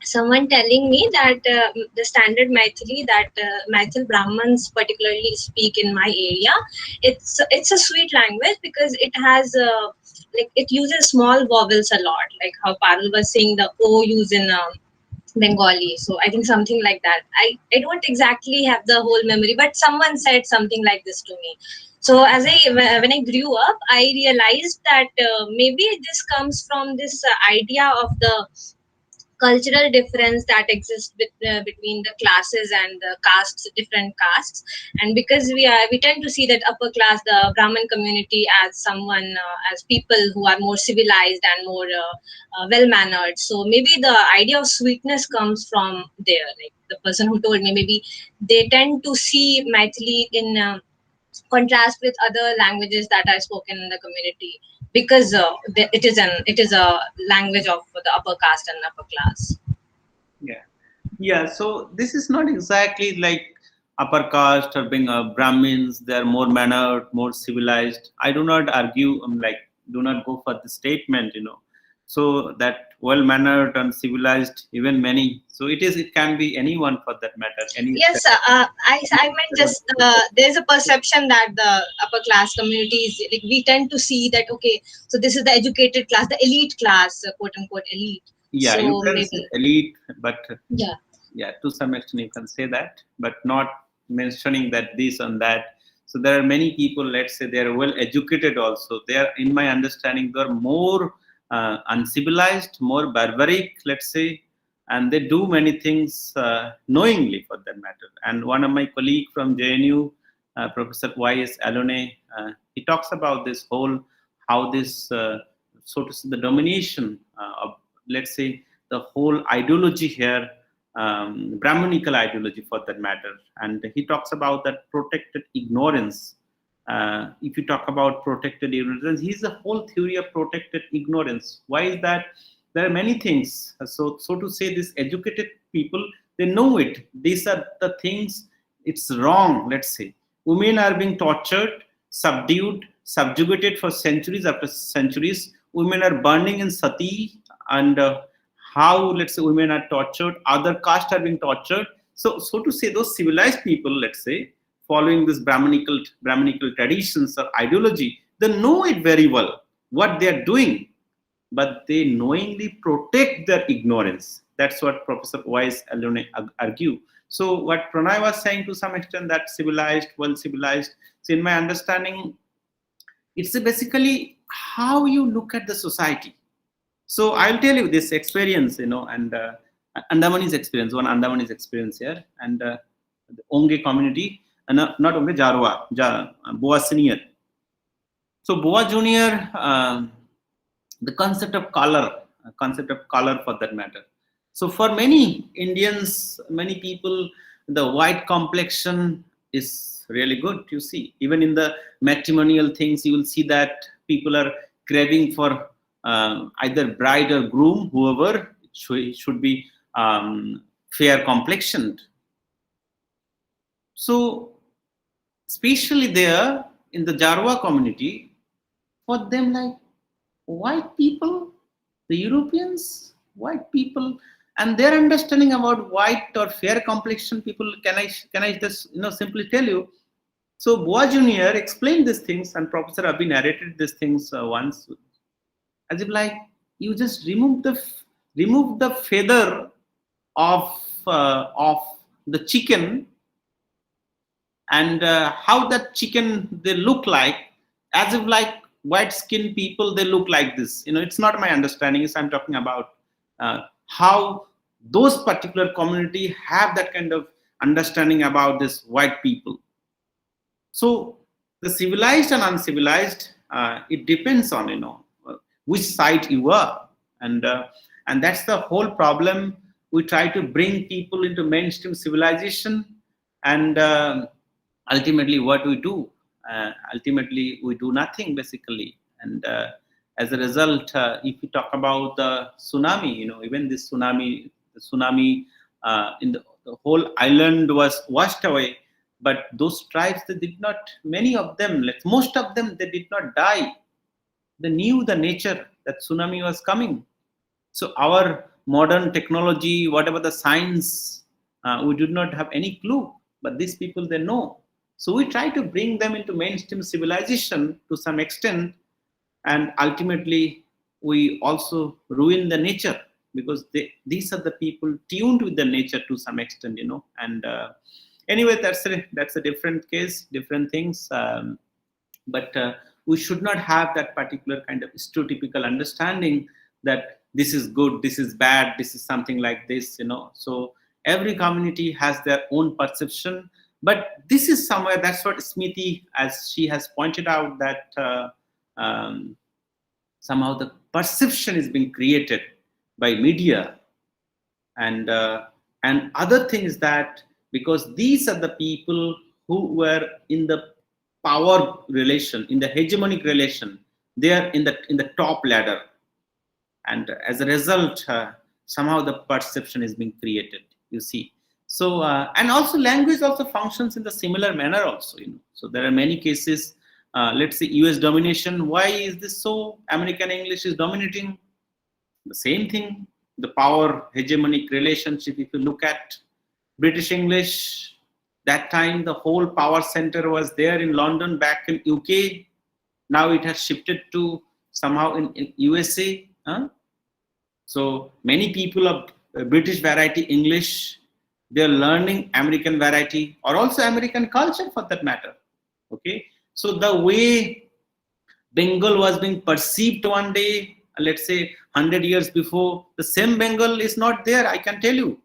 someone telling me that the standard Maithili that Maithil Brahmins particularly speak in my area, it's a sweet language because it has like it uses small vowels a lot, like how Parul was saying the O use in Bengali. So I think something like that. I don't exactly have the whole memory, but someone said something like this to me. So when I grew up, I realized that maybe this comes from this idea of the cultural difference that exists between the classes and the castes, different castes. And because we tend to see that upper class, the Brahmin community, as someone as people who are more civilized and more well mannered. So maybe the idea of sweetness comes from there. Like the person who told me, maybe they tend to see Maithili in contrast with other languages that are spoken in the community, because it is a language of the upper caste and upper class. Yeah. So this is not exactly like upper caste or being Brahmins. They are more mannered, more civilized. I do not argue. Do not go for the statement. So that well mannered and civilized, even many. So it can be anyone for that matter. Yes, I meant just there's a perception that the upper class communities, like, we tend to see that, okay, so this is the educated class, the elite class, quote unquote elite. Yeah, so you can maybe say elite, but yeah, to some extent you can say that, but not mentioning that this and that. So there are many people, let's say they are well educated also. They are, in my understanding, they are more uncivilized, more barbaric, let's say, and they do many things knowingly for that matter. And one of my colleague from JNU, Professor Y.S. Alone, he talks about this whole, how this, so to say, the domination of, let's say, the whole ideology here, Brahminical ideology for that matter. And he talks about that protected ignorance. If you talk about protected ignorance, he's a whole theory of protected ignorance. Why is that? There are many things. So to say, these educated people, they know it. These are the things, it's wrong, let's say. Women are being tortured, subdued, subjugated for centuries after centuries. Women are burning in sati, and how, let's say, women are tortured, other castes are being tortured. So to say, those civilized people, let's say, following this Brahminical traditions or ideology, they know it very well what they are doing, but they knowingly protect their ignorance. That's what Professor Weiss Alone argue. So what Pranay was saying, to some extent, that civilized, well civilized. So in my understanding, it's basically how you look at the society. So I'll tell you this experience, and Andamanese experience, one Andamanese experience here, and the Onge community, and not Onge, Jarwa, Boa Senior. So Boa Junior, the concept of color for that matter. So for many Indians, many people, the white complexion is really good. You see, even in the matrimonial things, you will see that people are craving for either bride or groom, whoever should be fair complexioned. So, especially there in the Jarwa community, for them, like white people, the Europeans, white people, and their understanding about white or fair complexion people. Can I just simply tell you? So Boa Junior explained these things, and Professor Abhi narrated these things once, as if like you just remove the feather of the chicken, and how that chicken they look like, as if like white skinned people they look like this. It's not my understanding, I'm talking about how those particular community have that kind of understanding about this white people. So the civilized and uncivilized, it depends on which side you are, and that's the whole problem. We try to bring people into mainstream civilization, and ultimately what we do, ultimately we do nothing basically, and as a result, if you talk about the tsunami, even this tsunami in the whole island was washed away, but those tribes, they did not, many of them, most of them, they did not die. They knew the nature that tsunami was coming. So our modern technology, whatever the science, we did not have any clue, but these people, they know. So we try to bring them into mainstream civilization to some extent, and ultimately we also ruin the nature, because these are the people tuned with the nature to some extent, and anyway, that's a different case, different things, but we should not have that particular kind of stereotypical understanding that this is good, this is bad, this is something like this, so every community has their own perception. But this is somewhere, that's what Smriti, as she has pointed out, that somehow the perception is being created by media, and other things, that because these are the people who were in the power relation, in the hegemonic relation, they are in the top ladder, and as a result, somehow the perception is being created, you see. So and also language also functions in the similar manner also, so there are many cases. Let's say US domination, why is this so? American English is dominating. The same thing, the power hegemonic relationship. If you look at British English, that time the whole power center was there in London, back in UK. Now it has shifted to somehow in USA. So many people of British variety English, they're learning American variety, or also American culture for that matter. Okay, so the way Bengal was being perceived one day, let's say 100 years before, the same Bengal is not there, I can tell you.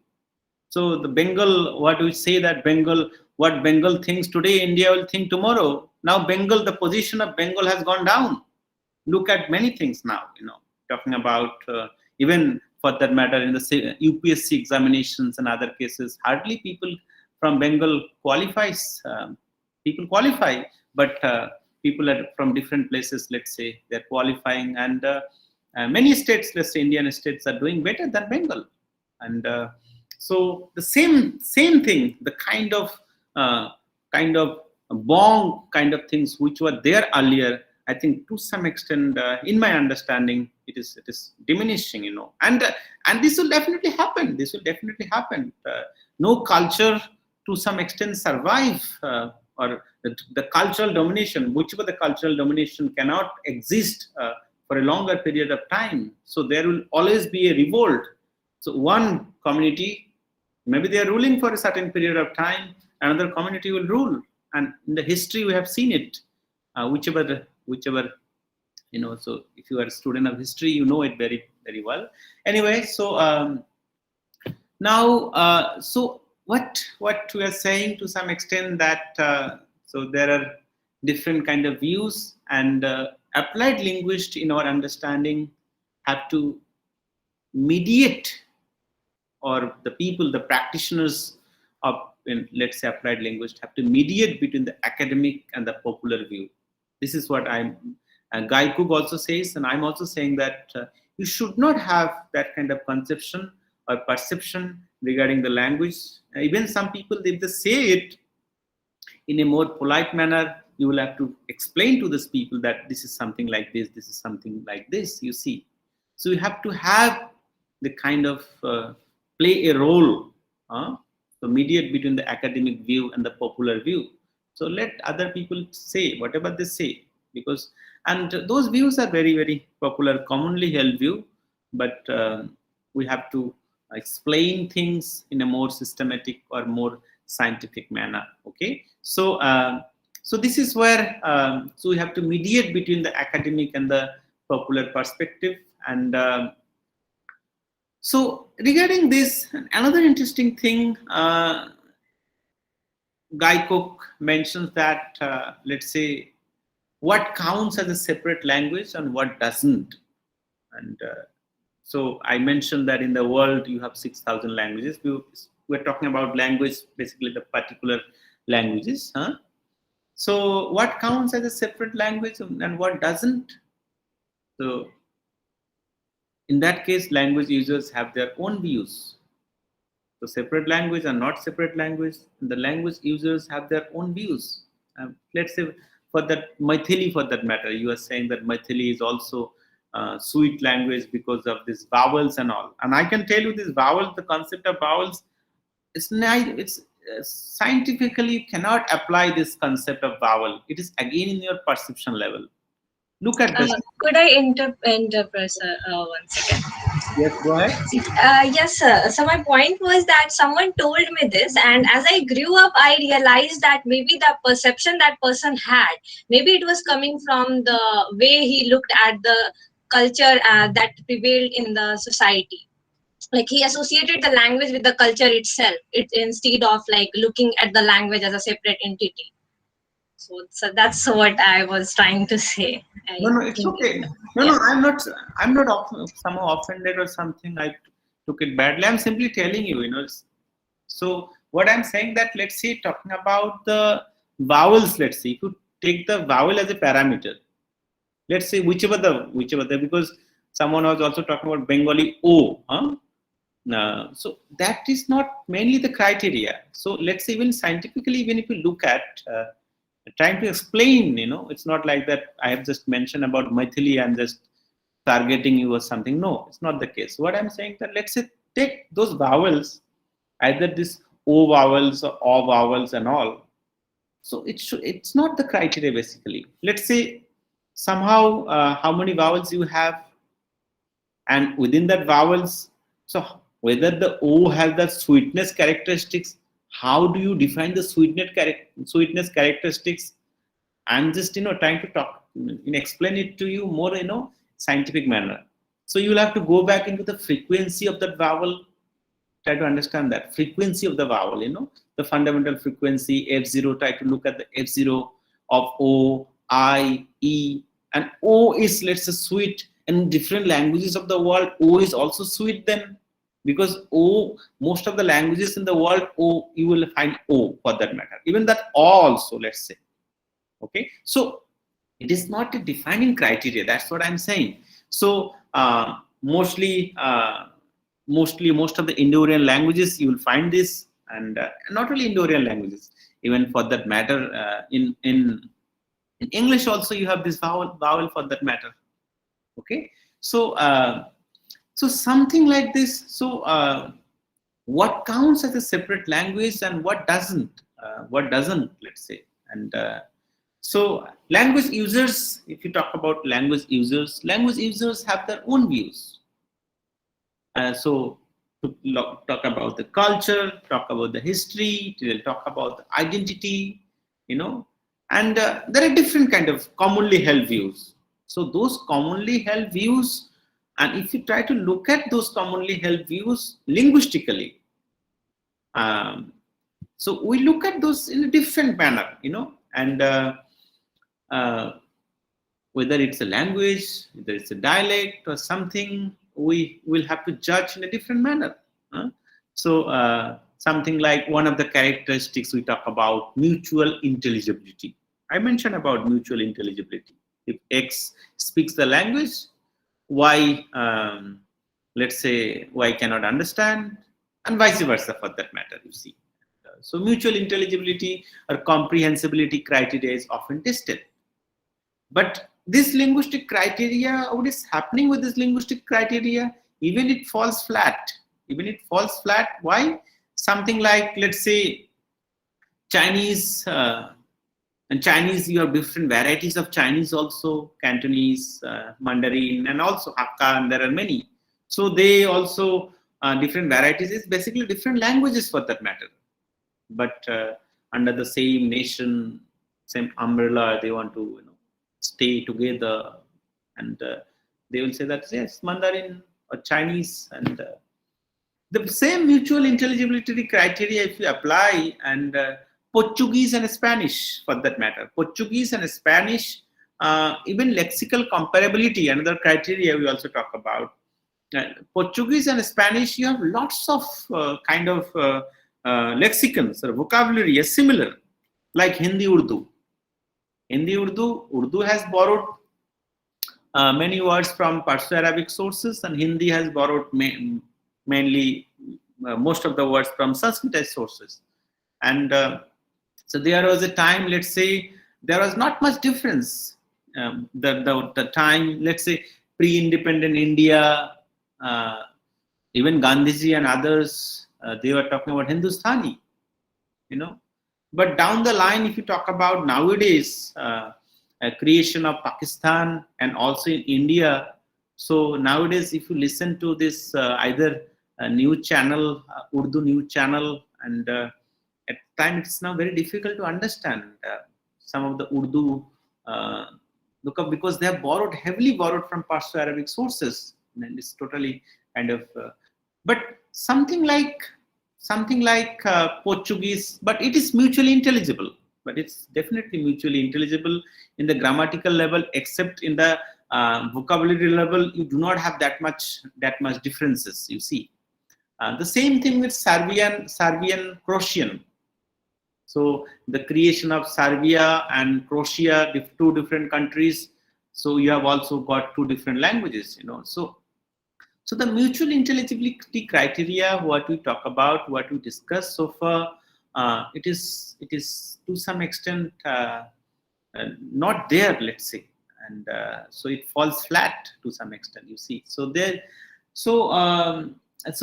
So the Bengal, what we say that Bengal, what Bengal thinks today, India will think tomorrow. Now Bengal, the position of Bengal has gone down. Look at many things now, talking about even for that matter in the UPSC examinations and other cases, hardly people from Bengal qualifies. People qualify, but people are from different places, let's say, they're qualifying, and many states, let's say Indian states, are doing better than Bengal. And so the same thing, the kind of bong kind of things which were there earlier, I think to some extent, in my understanding, it is diminishing, and this will definitely happen. This will definitely happen. No culture to some extent survive, or the cultural domination, whichever the cultural domination, cannot exist for a longer period of time. So there will always be a revolt. So one community, maybe they are ruling for a certain period of time, another community will rule, and in the history we have seen it. Whichever So if you are a student of history, you know it very, very well. Anyway, so now, so what we are saying to some extent that so there are different kind of views, and applied linguists in our understanding have to mediate, or the people, the practitioners of, let's say, applied linguists have to mediate between the academic and the popular view. This is what Guy Cook also says, and I'm also saying that you should not have that kind of conception or perception regarding the language. Even some people, if they say it in a more polite manner, you will have to explain to these people that this is something like this is something like this, you see. So you have to have the kind of play a role to mediate between the academic view and the popular view. So let other people say whatever they say, because, and those views are very, very popular, commonly held view, but we have to explain things in a more systematic or more scientific manner. Okay, so so this is where so we have to mediate between the academic and the popular perspective. And so regarding this, another interesting thing, Guy Cook mentions that let's say what counts as a separate language and what doesn't. And so I mentioned that in the world you have 6,000 languages. We're talking about language, basically the particular languages. So what counts as a separate language and what doesn't? So in that case, language users have their own views. So separate language and not separate language, the language users have their own views. Let's say for that Maithili, for that matter, you are saying that Maithili is also sweet language because of these vowels and all. And I can tell you these vowels, the concept of vowels, it's scientifically you cannot apply this concept of vowel. It is again in your perception level. Look at this. Could I interpret one second? Yes, go ahead. Yes, sir. So my point was that someone told me this, and as I grew up, I realized that maybe the perception that person had, maybe it was coming from the way he looked at the culture that prevailed in the society. Like he associated the language with the culture itself, instead of like looking at the language as a separate entity. So that's what I was trying to say. No, it's okay. No, I'm not somehow offended or something. I took it badly. I'm simply telling you, So what I'm saying that, let's say, talking about the vowels, let's say, if you take the vowel as a parameter, let's say whichever the, because someone was also talking about Bengali O, so that is not mainly the criteria. So let's say even scientifically, even if you look at trying to explain, it's not like that I have just mentioned about Maithili and just targeting you or something. No, it's not the case. What I'm saying that, let's say, take those vowels, either this O vowels or O vowels and all. So it's not the criteria basically. Let's say somehow how many vowels you have, and within that vowels, so whether the O has the sweetness characteristics. How do you define the sweetness characteristics? I'm just trying to explain it to you more scientific manner. So you will have to go back into the frequency of that vowel, try to understand that frequency of the vowel, the fundamental frequency F0. Try to look at the F0 of O, I, E, and O is, let's say, sweet. In different languages of the world, O is also sweet then. Because O, most of the languages in the world, O, you will find O for that matter. Even that also, let's say. Okay, so it is not a defining criteria. That's what I'm saying. So mostly most of the Indo-Aryan languages you will find this, and not only Indo-Aryan languages, even for that matter in English also you have this vowel for that matter. Okay, so. So something like this. So what counts as a separate language and what doesn't? Let's say. And so language users, if you talk about language users have their own views. So to talk about the culture, talk about the history, to talk about the identity, and there are different kind of commonly held views. So those commonly held views, and if you try to look at those commonly held views linguistically, so we look at those in a different manner, and uh, whether it's a language, whether it's a dialect or something, we will have to judge in a different manner. So something like one of the characteristics we talk about, mutual intelligibility. I mentioned about mutual intelligibility. If X speaks the language, Y, let's say, Y cannot understand, and vice versa for that matter, you see. So mutual intelligibility or comprehensibility criteria is often tested. But this linguistic criteria, what is happening with this linguistic criteria? Even it falls flat. Even it falls flat. Why? Something like, let's say, Chinese. And Chinese, you have different varieties of Chinese also, Cantonese, Mandarin, and also Hakka, and there are many. So they also, different varieties is basically different languages for that matter. But under the same nation, same umbrella, they want to stay together, and they will say that yes, Mandarin or Chinese, and the same mutual intelligibility criteria if you apply, and Portuguese and Spanish for that matter. Portuguese and Spanish, even lexical comparability, another criteria we also talk about. Portuguese and Spanish, you have lots of kind of lexicons or vocabulary is similar, like Hindi Urdu. Hindi Urdu has borrowed many words from Perso-Arabic sources, and Hindi has borrowed mainly most of the words from Sanskrit sources. And so there was a time, let's say, there was not much difference. The time, let's say, pre-independent India, even Gandhiji and others, they were talking about Hindustani, But down the line, if you talk about nowadays, creation of Pakistan and also in India, so nowadays, if you listen to this either a news channel, Urdu news channel, and at time it's now very difficult to understand some of the Urdu because they have heavily borrowed from Perso-Arabic sources, and it's totally kind of. But something like Portuguese, but it is mutually intelligible. But it's definitely mutually intelligible in the grammatical level, except in the vocabulary level, you do not have that much differences. You see, the same thing with Serbian, Croatian. So the creation of Serbia and Croatia, two different countries. So you have also got two different languages. So the mutual intelligibility criteria, what we talk about, what we discuss so far, it is to some extent not there, let's say, and so it falls flat to some extent. You see, so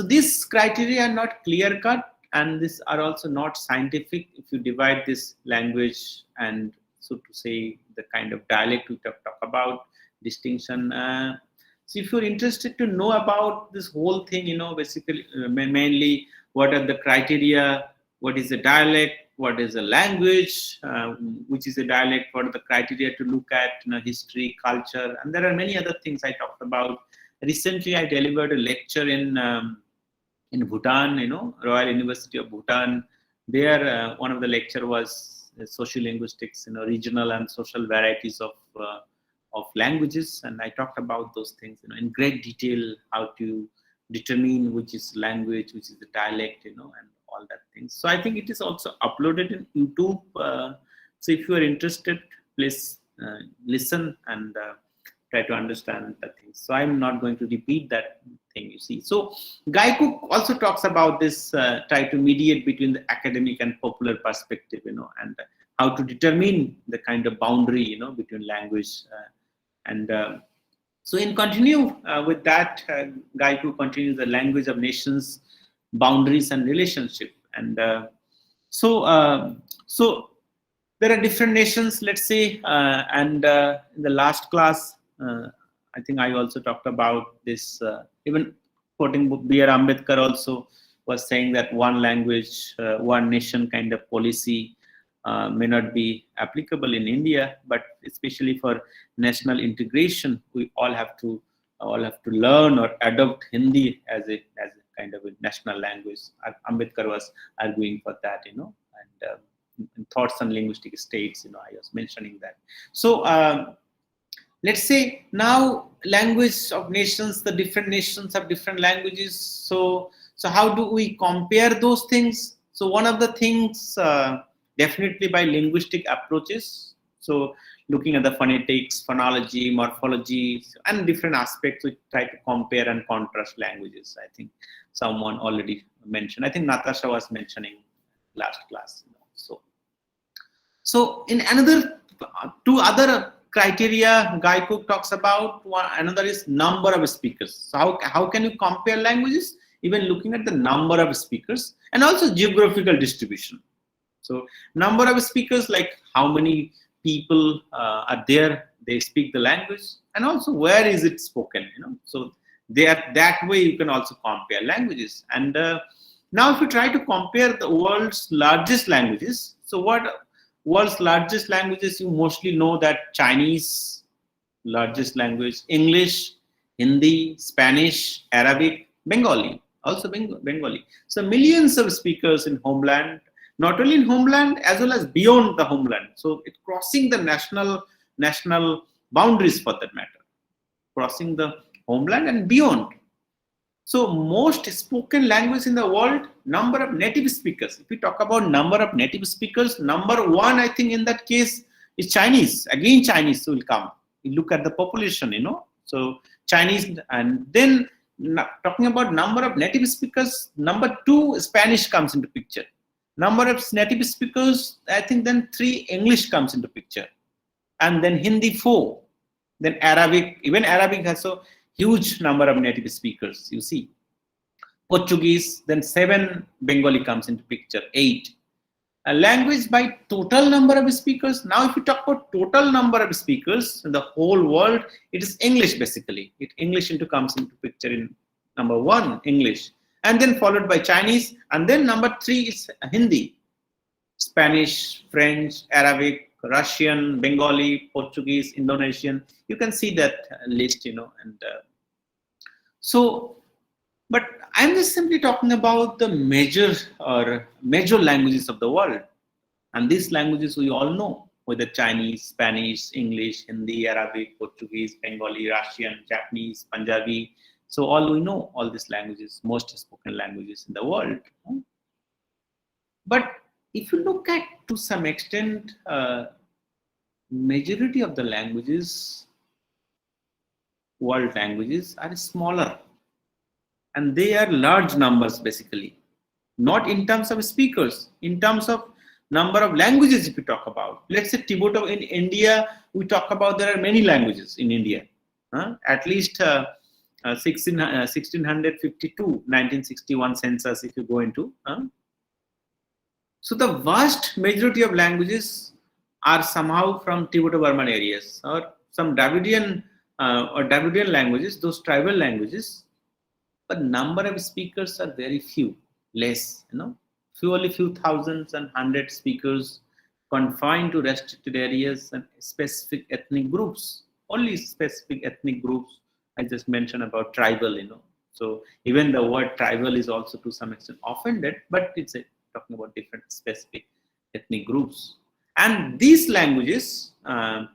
these criteria are not clear cut, and these are also not scientific. If you divide this language and, so to say, the kind of dialect we talk about, distinction. So if you're interested to know about this whole thing, basically, mainly what are the criteria, what is the dialect, what is the language, which is a dialect, what are the criteria to look at, history, culture, and there are many other things I talked about. Recently, I delivered a lecture in Bhutan, Royal University of Bhutan. There, one of the lecture was sociolinguistics, regional and social varieties of languages, and I talked about those things, in great detail, how to determine which is language, which is the dialect, and all that things. So I think it is also uploaded in YouTube. So if you are interested, please listen and try to understand the things. So I'm not going to repeat that thing, you see. So Guy Cook also talks about this, try to mediate between the academic and popular perspective, and how to determine the kind of boundary, between language and so in continue with that, Guy Cook continues the language of nations, boundaries and relationship. And so there are different nations, let's say, and in the last class, I think I also talked about this, even quoting B.R. Ambedkar also was saying that one language, one nation kind of policy may not be applicable in India, but especially for national integration, we all have to learn or adopt Hindi as a kind of a national language. Ambedkar was arguing for that, and in Thoughts on Linguistic States, I was mentioning that. So let's say now language of nations, the different nations have different languages. So how do we compare those things? So one of the things, definitely by linguistic approaches. So looking at the phonetics, phonology, morphology, and different aspects, we try to compare and contrast languages. I think someone already mentioned. I think Natasha was mentioning last class. So in two other criteria Guy Cook talks about, another is number of speakers. So how can you compare languages? Even looking at the number of speakers and also geographical distribution. So number of speakers, like how many people are there, they speak the language, and also where is it spoken, So that way you can also compare languages. And now if you try to compare the world's largest languages, so what world's largest languages, you mostly know that Chinese, largest language, English, Hindi, Spanish, Arabic, Bengali, also Bengali. So millions of speakers in homeland, not only in homeland as well as beyond the homeland. So it's crossing the national boundaries for that matter, crossing the homeland and beyond. So most spoken language in the world, number of native speakers. If we talk about number of native speakers, number one, I think in that case is Chinese. Again, Chinese will come. You look at the population, So Chinese, and then talking about number of native speakers, number two, Spanish comes into picture. Number of native speakers, I think then 3, English comes into picture. And then Hindi 4. Then Arabic, even Arabic has a huge number of native speakers, you see. Portuguese, then 7, Bengali comes into picture, 8. A language by total number of speakers. Now if you talk about total number of speakers in the whole world, it is English basically. English comes into picture in number 1, English. And then followed by Chinese. And then number 3 is Hindi. Spanish, French, Arabic, Russian, Bengali, Portuguese, Indonesian. You can see that list, and but I'm just simply talking about the major languages of the world. And these languages we all know, whether Chinese, Spanish, English, Hindi, Arabic, Portuguese, Bengali, Russian, Japanese, Punjabi. So all we know, all these languages, most spoken languages in the world. But if you look at, to some extent, majority of the languages, world languages, are smaller. And they are large numbers basically. Not in terms of speakers, in terms of number of languages if you talk about. Let's say Tibeto in India, we talk about there are many languages in India. At least 1652, 1961 census if you go into. So the vast majority of languages are somehow from Tibeto-Burman areas or some Dravidian languages, those tribal languages. But number of speakers are very few, less, only few thousands and 100 speakers confined to restricted areas and specific ethnic groups, only specific ethnic groups. I just mentioned about tribal, So even the word tribal is also to some extent offended, but it's talking about different specific ethnic groups. And these languages are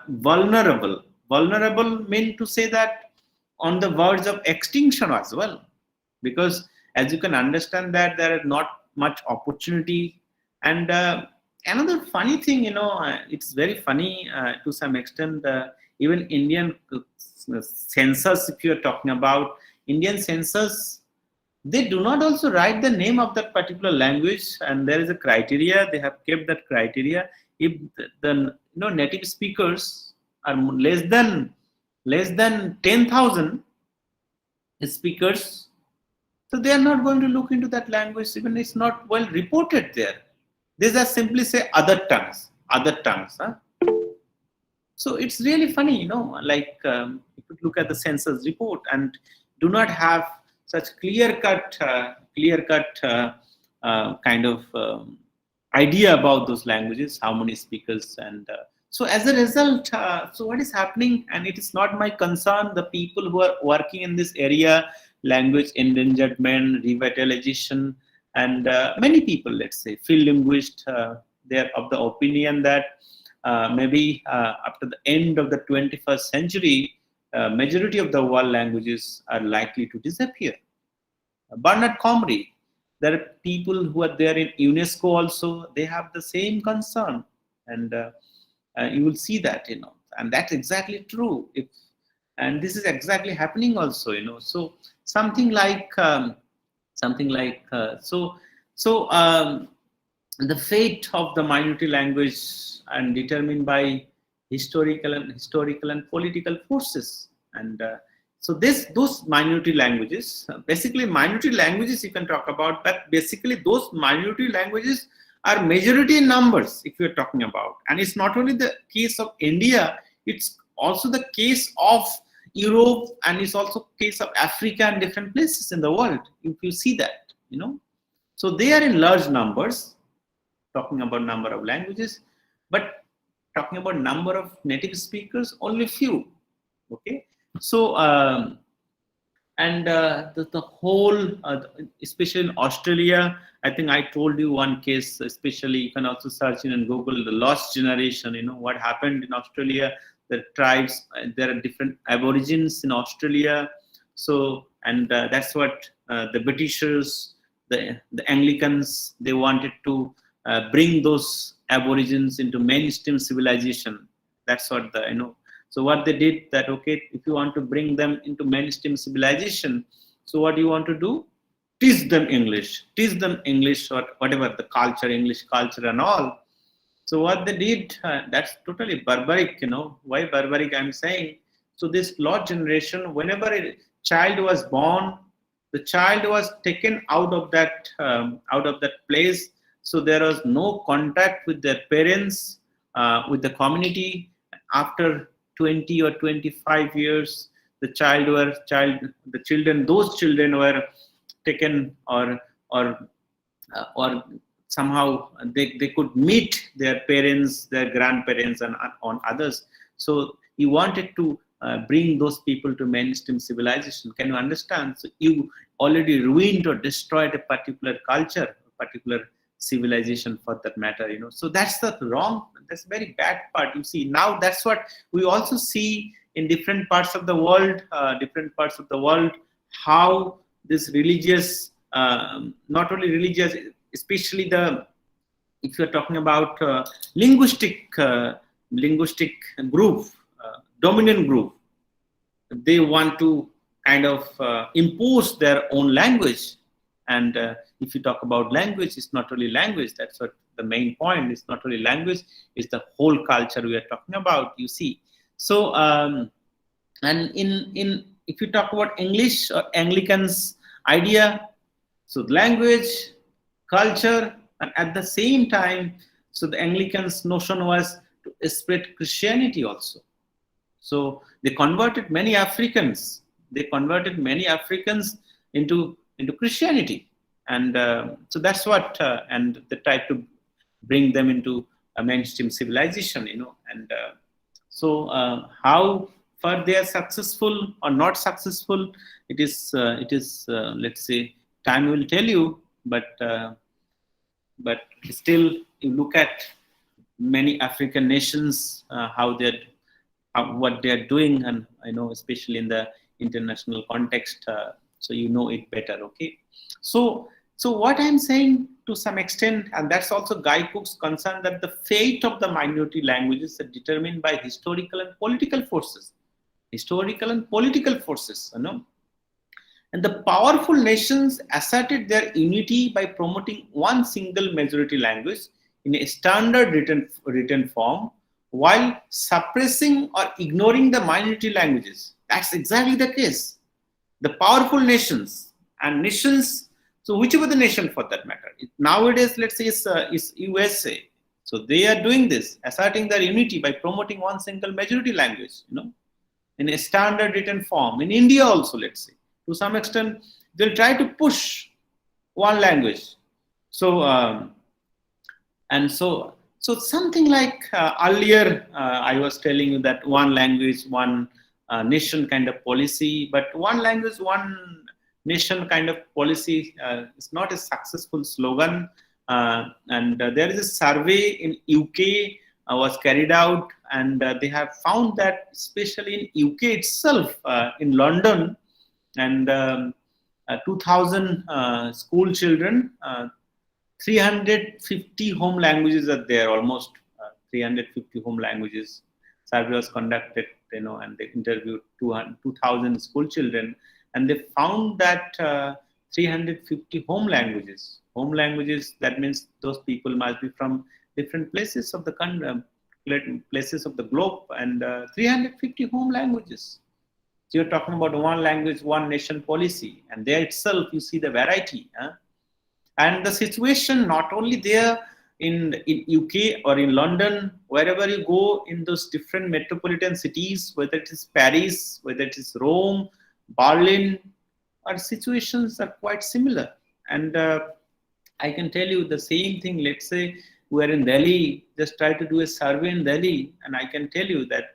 vulnerable. Vulnerable mean to say that on the verge of extinction as well, because as you can understand that there is not much opportunity. And another funny thing, it's very funny to some extent, even Indian census, if you're talking about Indian census, they do not also write the name of that particular language, and there is a criteria, they have kept that criteria. If the native speakers are less than 10,000 speakers, so they are not going to look into that language, even it's not well reported there. They just simply say other tongues. So it's really funny, like if you look at the census report and do not have such clear-cut kind of idea about those languages, how many speakers, and so as a result, so what is happening, and it is not my concern, the people who are working in this area, language endangerment, revitalization, and many people, let's say, field linguists, they are of the opinion that maybe after the end of the 21st century, majority of the world languages are likely to disappear. Bernard Comrie, there are people who are there in UNESCO also, they have the same concern. And you will see that, and that's exactly true. And this is exactly happening also, So something like, the fate of the minority language and determined by historical and political forces. And so those minority languages, basically minority languages you can talk about, but basically those minority languages are majority in numbers if you're talking about. And it's not only the case of India, it's also the case of Europe, and it's also case of Africa and different places in the world, if you see that, So they are in large numbers, talking about number of languages, but talking about number of native speakers, only few. Okay, so and the whole, especially in Australia, I think I told you one case, especially you can also search in Google, the lost generation, what happened in Australia, the tribes, there are different aborigines in Australia. So, and that's what the Britishers, the Anglicans, they wanted to bring those aborigines into mainstream civilization. That's what so what they did, that okay, if you want to bring them into mainstream civilization, so what do you want to do? Teach them English or whatever, the culture, English culture and all. So what they did, that's totally barbaric, Why barbaric I'm saying? So this lost generation, whenever a child was born, the child was taken out of that place. So there was no contact with their parents, with the community. After 20 or 25 years, those children were taken, or somehow they could meet their parents, their grandparents, and on others. So he wanted to bring those people to mainstream civilization. Can you understand? So you already ruined or destroyed a particular culture, a particular civilization for that matter, So that's the wrong, that's very bad part. You see, now that's what we also see in different parts of the world, how this religious, not only religious, especially if you're talking about linguistic group, dominant group, they want to kind of impose their own language. And if you talk about language, it's not only language, that's what the main point, it's not only language, it's the whole culture we are talking about, you see. So and if you talk about English or Anglicans idea, so language, culture, and at the same time, so the Anglicans notion was to spread Christianity also. So they converted many Africans into Christianity, and so that's what, and they tried to bring them into a mainstream civilization, and so how far they are successful or not successful, it is let's say, time will tell you, but still you look at many African nations, what they are doing, and especially in the international context, so it better. Okay, so what I'm saying to some extent, and that's also Guy Cook's concern, that the fate of the minority languages are determined by historical and political forces, and the powerful nations asserted their unity by promoting one single majority language in a standard written form, while suppressing or ignoring the minority languages. That's exactly the case. The powerful nations, so whichever the nation for that matter, nowadays, let's say, is USA. So they are doing this, asserting their unity by promoting one single majority language, in a standard written form. In India also, let's say, to some extent, they'll try to push one language. So and so something like earlier I was telling you that one language, one nation kind of policy, but one language, one nation kind of policy is not a successful slogan. And there is a survey in UK was carried out, and they have found that especially in UK itself, in London, and 2000 school children, 350 home languages are there, almost 350 home languages. Survey was conducted, and they interviewed 2,000 school children, and they found that 350 home languages. Home languages, that means those people must be from different places of the country, places of the globe, and 350 home languages. So you're talking about one language, one nation policy, and there itself you see the variety. And the situation not only there in UK or in London, wherever you go in those different metropolitan cities, whether it is Paris, whether it is Rome, Berlin, our situations are quite similar. And I can tell you the same thing. Let's say we are in Delhi, just try to do a survey in Delhi, and I can tell you that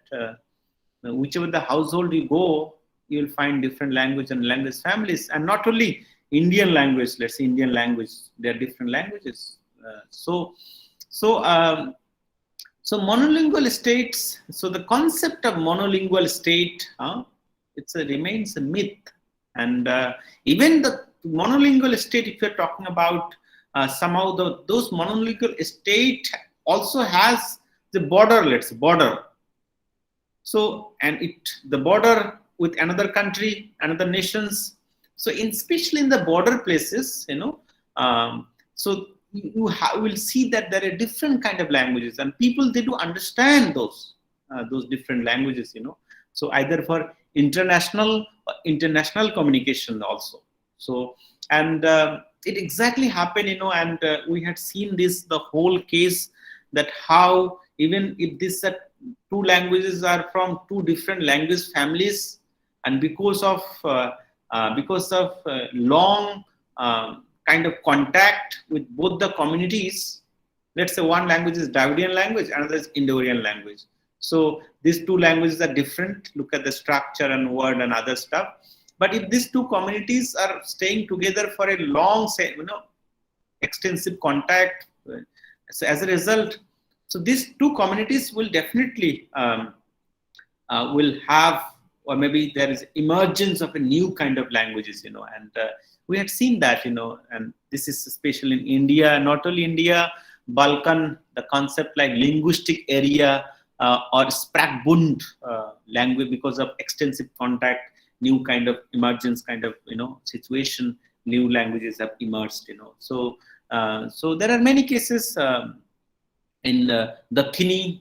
whichever the household you go, you'll find different language and language families, and not only Indian language. Let's say Indian language, there are different languages. So monolingual states. So the concept of monolingual state, remains a myth, and even the monolingual state, if you're talking about somehow those monolingual state also has the border. Let's border. So and the border with another country, another nations. So especially in the border places, so you will see that there are different kind of languages, and people, they do understand those different languages, So either for international communication also. So and it exactly happened, and we had seen this, the whole case, that how even if these two languages are from two different language families, and because of long kind of contact with both the communities. Let's say one language is Dravidian language, another is Indo-Aryan language. So these two languages are different. Look at the structure and word and other stuff. But if these two communities are staying together for a long, extensive contact, so as a result, so these two communities will definitely will have, or maybe there is emergence of a new kind of languages, and we had seen that, and this is especially in India, not only India, Balkan, the concept like linguistic area or Sprackbund language, because of extensive contact, new kind of emergence kind of, situation, new languages have emerged, So there are many cases in Dakhini,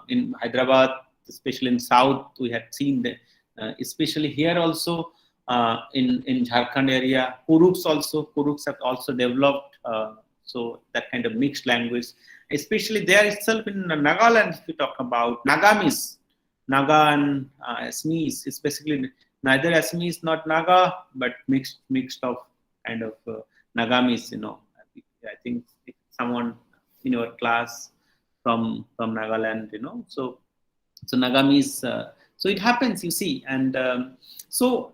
in Hyderabad, especially in South, we had seen that. Especially here also in Jharkhand area, Kuruks have also developed, so that kind of mixed language, especially there itself in Nagaland. If you talk about Nagamis, Naga and Assamese, especially neither Assamese not Naga, but mixed of kind of Nagamis. I think if someone in your class from Nagaland, so Nagamis. So it happens, you see, and so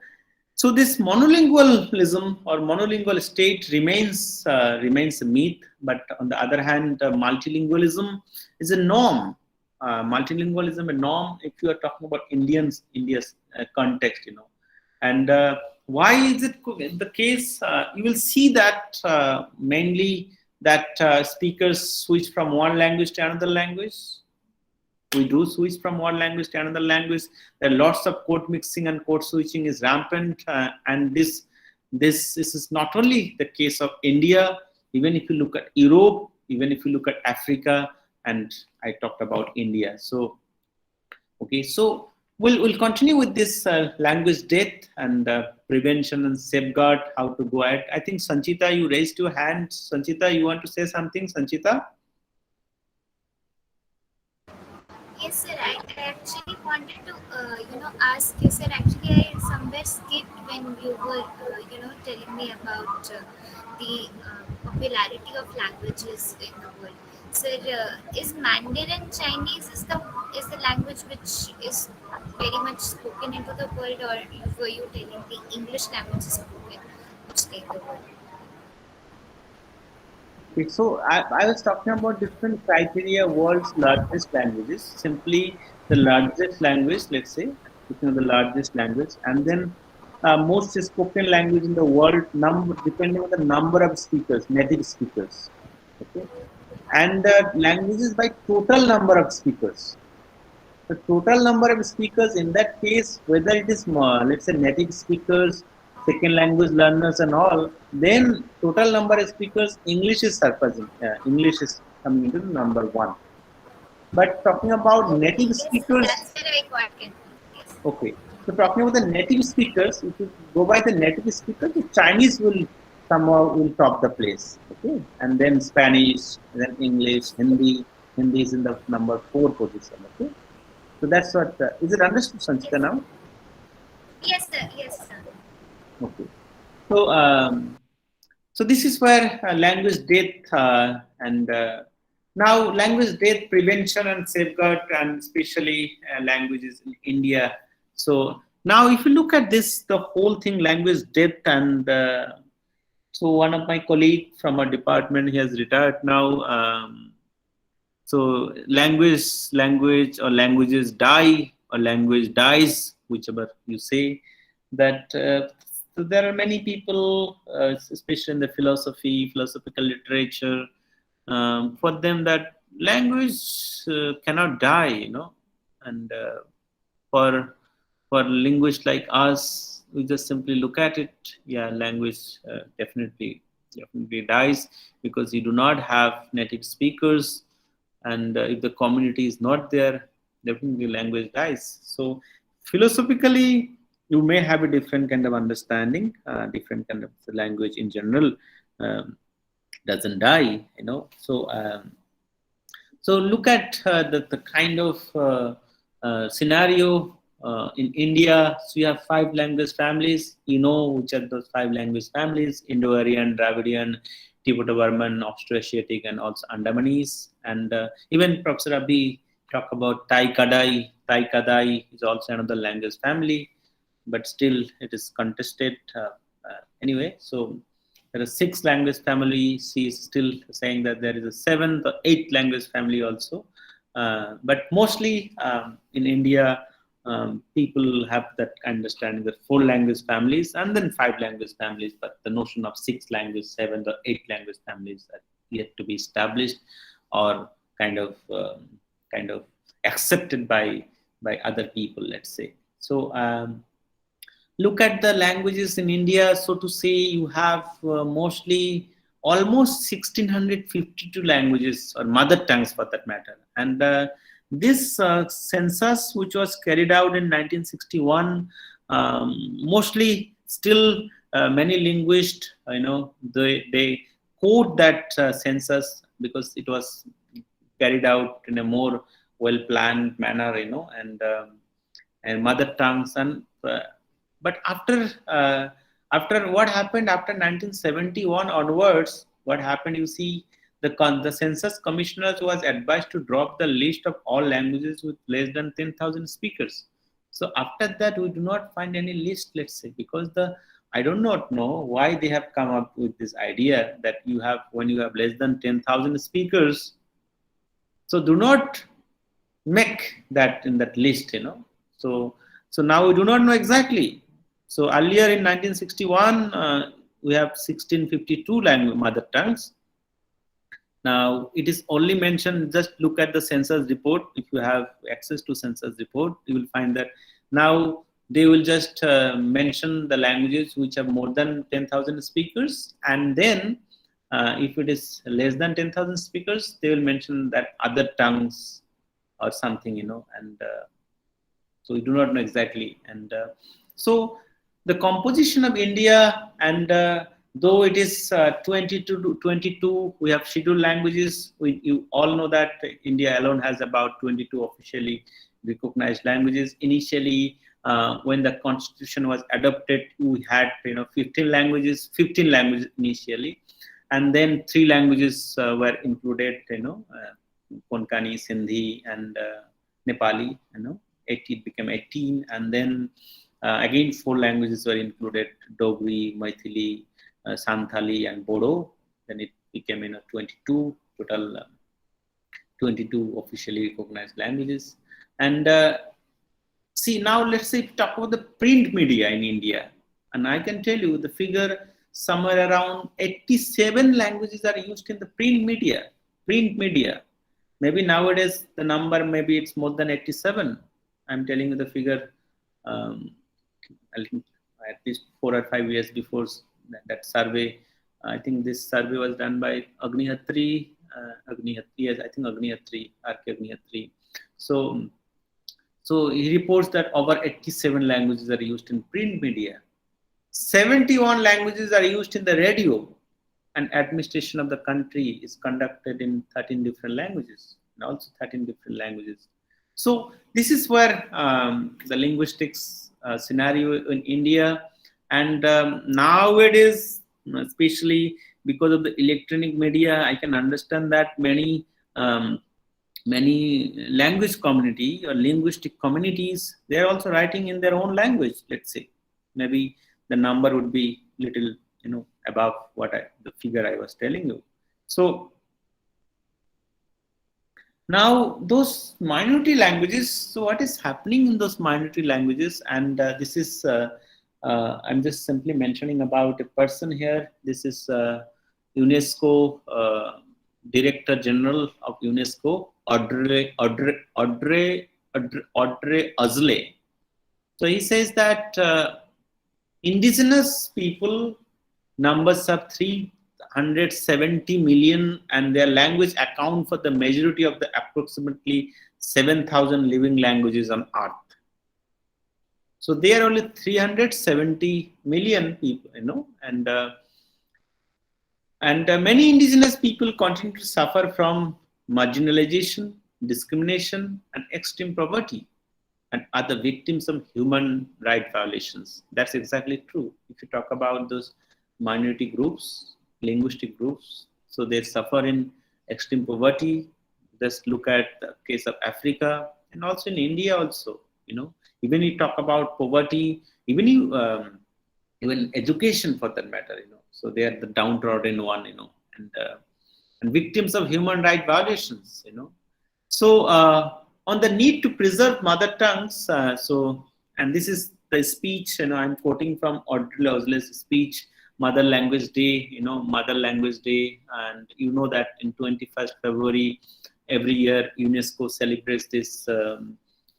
this monolingualism or monolingual state remains a myth. But on the other hand, multilingualism is a norm. Multilingualism a norm if you are talking about India's context, And why is it the case? You will see that mainly that speakers switch from one language to another language. We do switch from one language to another language. There are lots of code mixing and code switching is rampant, and this is not only the case of India. Even if you look at Europe, even if you look at Africa, and I talked about India. So, okay, so we'll continue with this language death and prevention and safeguard, how to go ahead. I think Sanchita, you raised your hand. Sanchita, you want to say something, Sanchita? Yes, sir. I actually wanted to, ask you, sir. Actually, I somewhere skipped when you were, telling me about the popularity of languages in the world. Sir, is Mandarin Chinese is the language which is very much spoken into the world, or were you telling the English language is spoken mostly in the world? Okay, so I was talking about different criteria, world's largest languages, simply the largest language, let's say, the largest language, and then most spoken language in the world, number depending on the number of speakers, native speakers. Okay, and languages by total number of speakers. The total number of speakers in that case, whether it is let's say native speakers, second language learners, and all, then total number of speakers, English is surpassing. English is coming into number one. But talking about Okay, native yes, sir. speakers, That's where I got confused. Yes. okay. So talking about the native speakers, if you go by the native speakers, the Chinese will somehow will top the place. Okay, and then Spanish, then English, Hindi. Hindi is in the number four position. Okay. So that's what. Is it understood, Yes. Sanchita, now? Yes, sir. Yes, sir. Okay. So, so this is where language death and now language death prevention and safeguard, and especially languages in India. So now, if you look at this, the whole thing, language death, and so one of my colleague from our department, he has retired now. So language or languages die or language dies, whichever you say. That so there are many people, especially in the philosophical literature, for them that language cannot die, and for linguists like us, we just simply look at it. Yeah, language definitely dies because you do not have native speakers, and if the community is not there, definitely language dies. So philosophically, you may have a different kind of understanding, different kind of language in general um, doesn't die, so look at the kind of scenario in India. So you have five language families. You know which are those five language families: Indo-Aryan, Dravidian, Tibeto-Burman, Austroasiatic, and also Andamanese. And even Professor Abhi talk about Thai Kadai. Thai Kadai is also another language family, but still it is contested. Anyway, so there are six language families. She is still saying that there is a seventh or eighth language family also. But mostly in India, people have that understanding that four language families and then five language families, but the notion of six language, seven or eight language families are yet to be established or kind of accepted by other people, let's say. So look at the languages in India. So to say, you have mostly almost 1652 languages or mother tongues for that matter. And this census, which was carried out in 1961, mostly still many linguists, they quote that census because it was carried out in a more well-planned manner, and mother tongues. And but after what happened after 1971 onwards, what happened, you see, the census commissioners was advised to drop the list of all languages with less than 10,000 speakers. So after that, we do not find any list, let's say, because I do not know why they have come up with this idea that when you have less than 10,000 speakers, so do not make that in that list, so now we do not know exactly. So earlier in 1961, we have 1652 language mother tongues. Now it is only mentioned, just look at the census report. If you have access to census report, you will find that now they will just mention the languages which have more than 10,000 speakers, and then if it is less than 10,000 speakers, they will mention that other tongues or something, and so we do not know exactly. And so the composition of India and though it is 22 to 22, we have scheduled languages. You all know that India alone has about 22 officially recognized languages. Initially, when the constitution was adopted, we had 15 languages, initially, and then 3 languages were included. Konkani, Sindhi, and Nepali. It became 18, and then again 4 languages were included: Dogri, Maithili, Santhali, and Bodo. Then it became 22 total, 22 officially recognized languages. And see, now let's say talk about the print media in India, and I can tell you the figure somewhere around 87 languages are used in the print media. Print media. Maybe nowadays the number, maybe it's more than 87. I'm telling you the figure. I think at least 4 or 5 years before that survey. I think this survey was done by Agnihatri. Yes, I think Agnihatri, R.K. Agnihatri. So he reports that over 87 languages are used in print media. 71 languages are used in the radio, and administration of the country is conducted in 13 different languages, and also 13 different languages. So this is where the linguistics scenario in India, and nowadays, especially because of the electronic media, I can understand that many language community or linguistic communities, they are also writing in their own language. Let's say maybe the number would be little above the figure I was telling you. So now those minority languages, so what is happening in those minority languages? And this is I'm just simply mentioning about a person here. This is UNESCO Director General of UNESCO, Audrey Azoulay. So he says that indigenous people numbers of 370 million, and their language account for the majority of the approximately 7,000 living languages on earth. So there are only 370 million people, and many indigenous people continue to suffer from marginalization, discrimination, and extreme poverty, and are the victims of human rights violations. That's exactly true. If you talk about those minority groups, linguistic groups, so they suffer in extreme poverty. Just look at the case of Africa, and also in India also. Even you talk about poverty, even education for that matter. So they are the downtrodden one. And victims of human rights violations. So on the need to preserve mother tongues. And this is the speech. I'm quoting from Audrey Auzouley's speech, Mother Language Day. Mother Language Day, and that in 21st February every year UNESCO celebrates this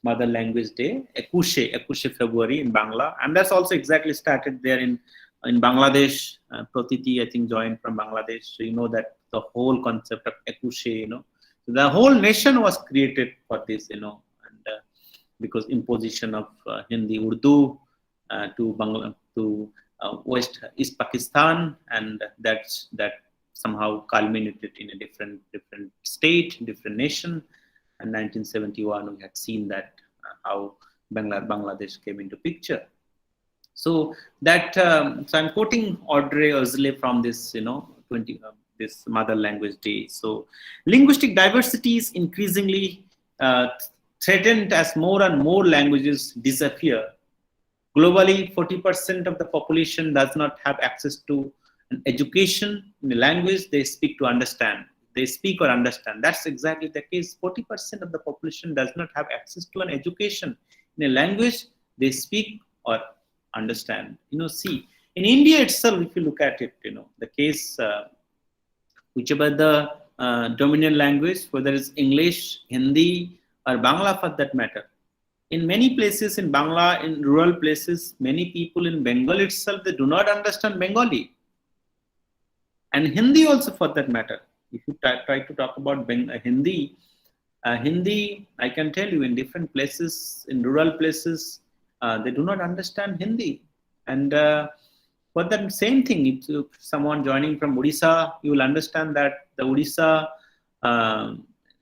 Mother Language Day, Ekushe February in Bangla, and that's also exactly started there in Bangladesh. Pratiti, I think, joined from Bangladesh. So that the whole concept of Ekushe, so the whole nation was created for this, and because imposition of Hindi, Urdu to Bangla, to East Pakistan, and that somehow culminated in a different state, different nation. And 1971, we had seen that how Bangladesh came into picture. So that so I'm quoting Audrey Azoulay from this this Mother Language Day. So linguistic diversity is increasingly threatened as more and more languages disappear. Globally, 40% of the population does not have access to an education in a language they speak to understand. They speak or understand. That's exactly the case. 40% of the population does not have access to an education in a language they speak or understand. See, in India itself, if you look at it, the case, whichever the dominant language, whether it's English, Hindi, or Bangla for that matter. In many places in Bangla, in rural places, many people in Bengal itself, they do not understand Bengali. And Hindi also for that matter. If you try to talk about Hindi, I can tell you in different places, in rural places, they do not understand Hindi. And But then same thing, if someone joining from Odisha, you will understand that the Odisha,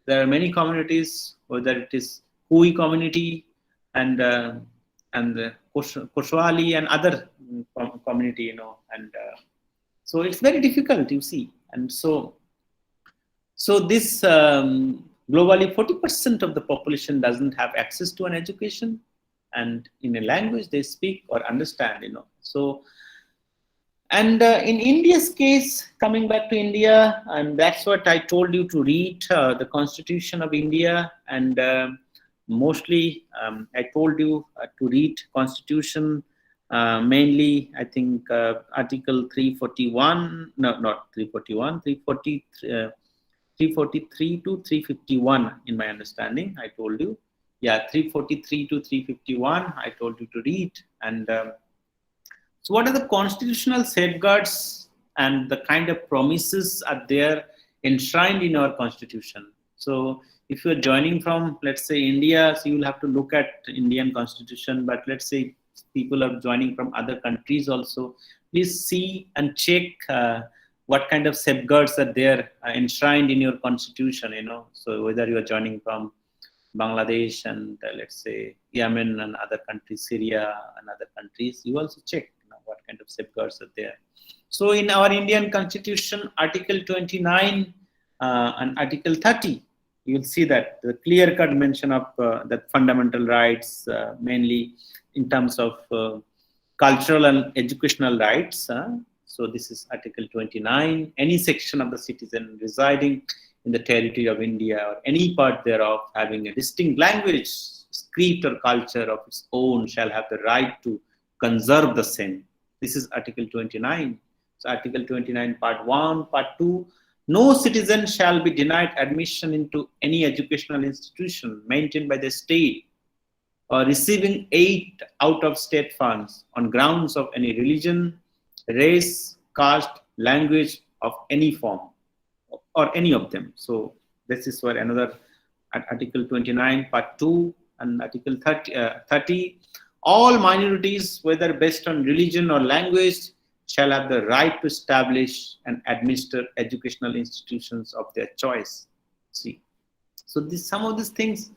there are many communities, whether it is Hui community and the Koshwali and other community, you know, and so it's very difficult, you see. And so this globally 40% of the population doesn't have access to an education and in a language they speak or understand, you know. So, and in India's case, coming back to India, and that's what I told you to read the Constitution of India, and mostly I told you to read Constitution, mainly I think Article 341, no, not 341, 343 to 351 in my understanding, I told you. Yeah, 343 to 351, I told you to read. And so what are the constitutional safeguards and the kind of promises are there enshrined in our constitution? So if you're joining from, let's say, India, so you'll have to look at Indian constitution, but let's say people are joining from other countries also, please see and check what kind of safeguards are there enshrined in your constitution, you know. So whether you are joining from Bangladesh and let's say Yemen and other countries, Syria and other countries, you also check, you know, what kind of safeguards are there. So in our Indian constitution, Article 29 and Article 30, you will see that the clear-cut mention of the fundamental rights, mainly in terms of cultural and educational rights. So this is Article 29. Any section of the citizen residing in the territory of India or any part thereof having a distinct language, script or culture of its own shall have the right to conserve the same. This is Article 29. So Article 29 Part 1, Part 2. No citizen shall be denied admission into any educational institution maintained by the state or receiving aid out of state funds on grounds of any religion, race, caste, language of any form or any of them. So this is for another Article 29 Part 2 and Article 30. All minorities, whether based on religion or language, shall have the right to establish and administer educational institutions of their choice. See, so some of these things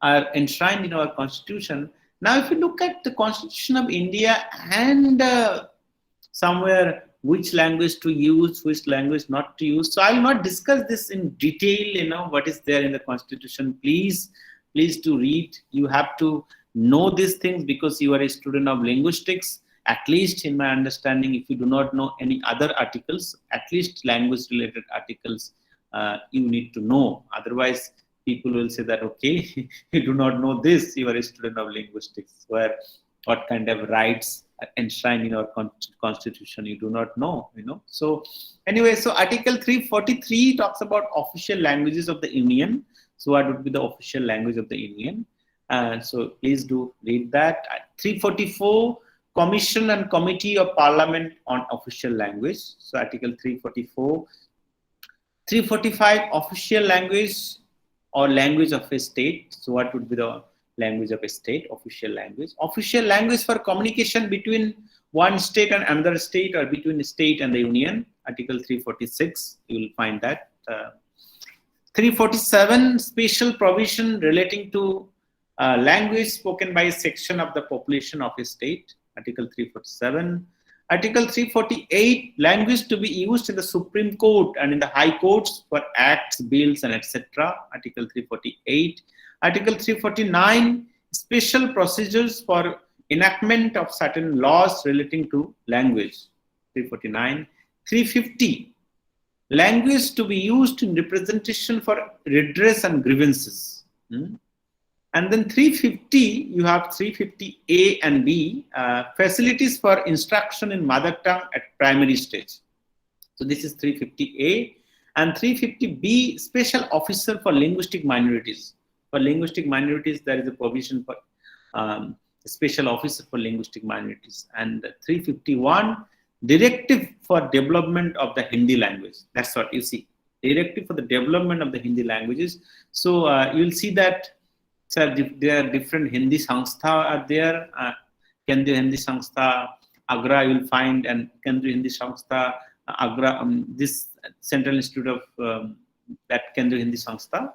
are enshrined in our constitution. Now, if you look at the Constitution of India and somewhere which language to use, which language not to use. So I will not discuss this in detail, you know, what is there in the constitution. Please do read. You have to know these things because you are a student of linguistics. At least in my understanding, if you do not know any other articles, at least language related articles, you need to know. Otherwise, people will say that, okay, you do not know this, you are a student of linguistics, where what kind of rights enshrined in our constitution you do not know, you know. So anyway, so Article 343 talks about official languages of the Union. So what would be the official language of the Union? So please do read that. 344, Commission and Committee of Parliament on Official Language. So Article 344. 345, official language or language of a state. So what would be the language of a state? Official language. Official language for communication between one state and another state or between the state and the union. Article 346, you will find that. 347, special provision relating to language spoken by a section of the population of a state. Article 347. Article 348, language to be used in the Supreme Court and in the High Courts for acts, bills, and etc. Article 348. Article 349, special procedures for enactment of certain laws relating to language. 349. 350, language to be used in representation for redress and grievances. And then 350, you have 350A and B, facilities for instruction in mother tongue at primary stage. So this is 350A. And 350B, special officer for linguistic minorities. For linguistic minorities, there is a provision for a special officer for linguistic minorities. And 351, directive for development of the Hindi language. That's what you see. Directive for the development of the Hindi languages. So you will see that there are different Hindi Sanstha are there. Kendriya Hindi Sanstha, Agra, you will find and Kendriya Hindi Sanstha, Agra, this Central Institute of that Kendriya Hindi Sanstha.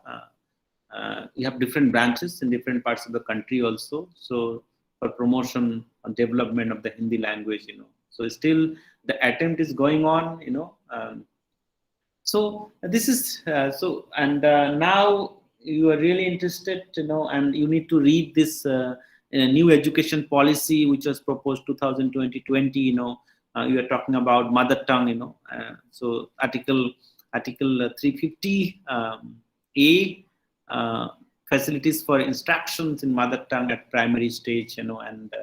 We have different branches in different parts of the country also. So for promotion and development of the Hindi language, So still the attempt is going on, So this is and now you are really interested, and you need to read this new education policy which was proposed 2020. You are talking about mother tongue. So article 350 A, facilities for instructions in mother tongue at primary stage, and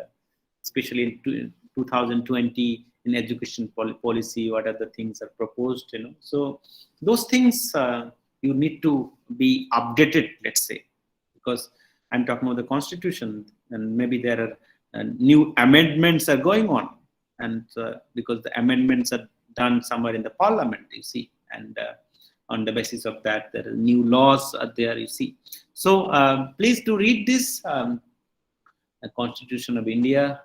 especially in 2020 in education policy, what are the things are proposed, So those things you need to be updated, let's say, because I'm talking about the constitution, and maybe there are new amendments are going on, and because the amendments are done somewhere in the parliament, you see, and on the basis of that, there are new laws are there, you see. So please do read this. The Constitution of India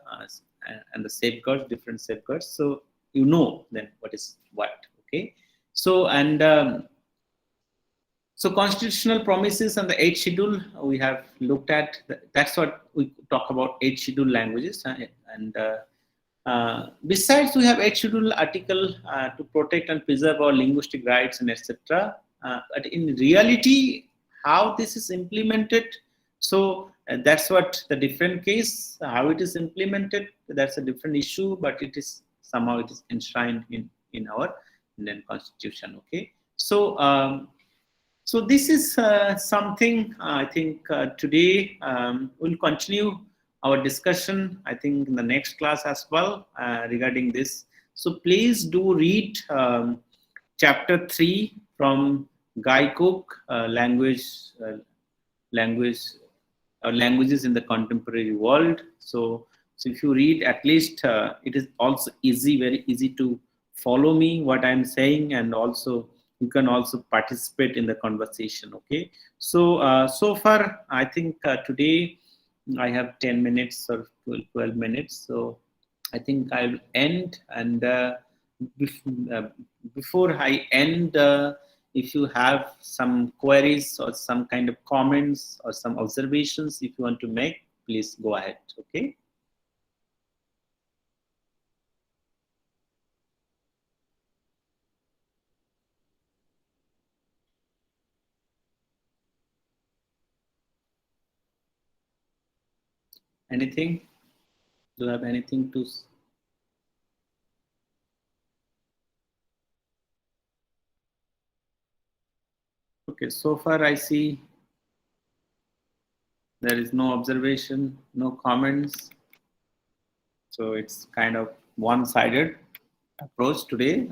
and the safeguards, different safeguards. So then what is what. Okay. So so constitutional promises and the 8th schedule we have looked at. That's what we talk about, 8th schedule languages. And besides, we have 8th schedule article to protect and preserve our linguistic rights and etc. But in reality, how this is implemented, so that's what the different case, how it is implemented, that's a different issue, but it is somehow it is enshrined in our Indian constitution. Okay. So so this is something I think today we'll continue our discussion, I think in the next class as well regarding this. So please do read chapter 3 from Guy Cook, languages in the contemporary world. So if you read, at least it is also very easy to follow me what I'm saying, and also you can also participate in the conversation. Okay. So so far I think today I have 10 minutes or 12 minutes. So I think I'll end, and before I end, if you have some queries or some kind of comments or some observations if you want to make, please go ahead. Okay. Anything? Do you have anything to? Okay, so far I see there is no observation, no comments. So it's kind of one-sided approach today.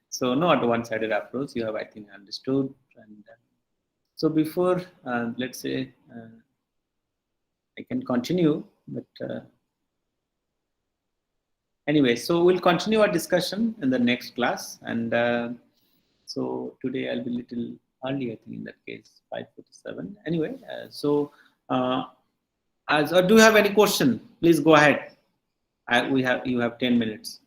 So not one-sided approach. You have, I think, understood. And so before, let's say, I can continue, but anyway, so we'll continue our discussion in the next class. And so today I'll be a little early, I think, in that case, 5:47. Anyway, do you have any question? Please go ahead. You have 10 minutes.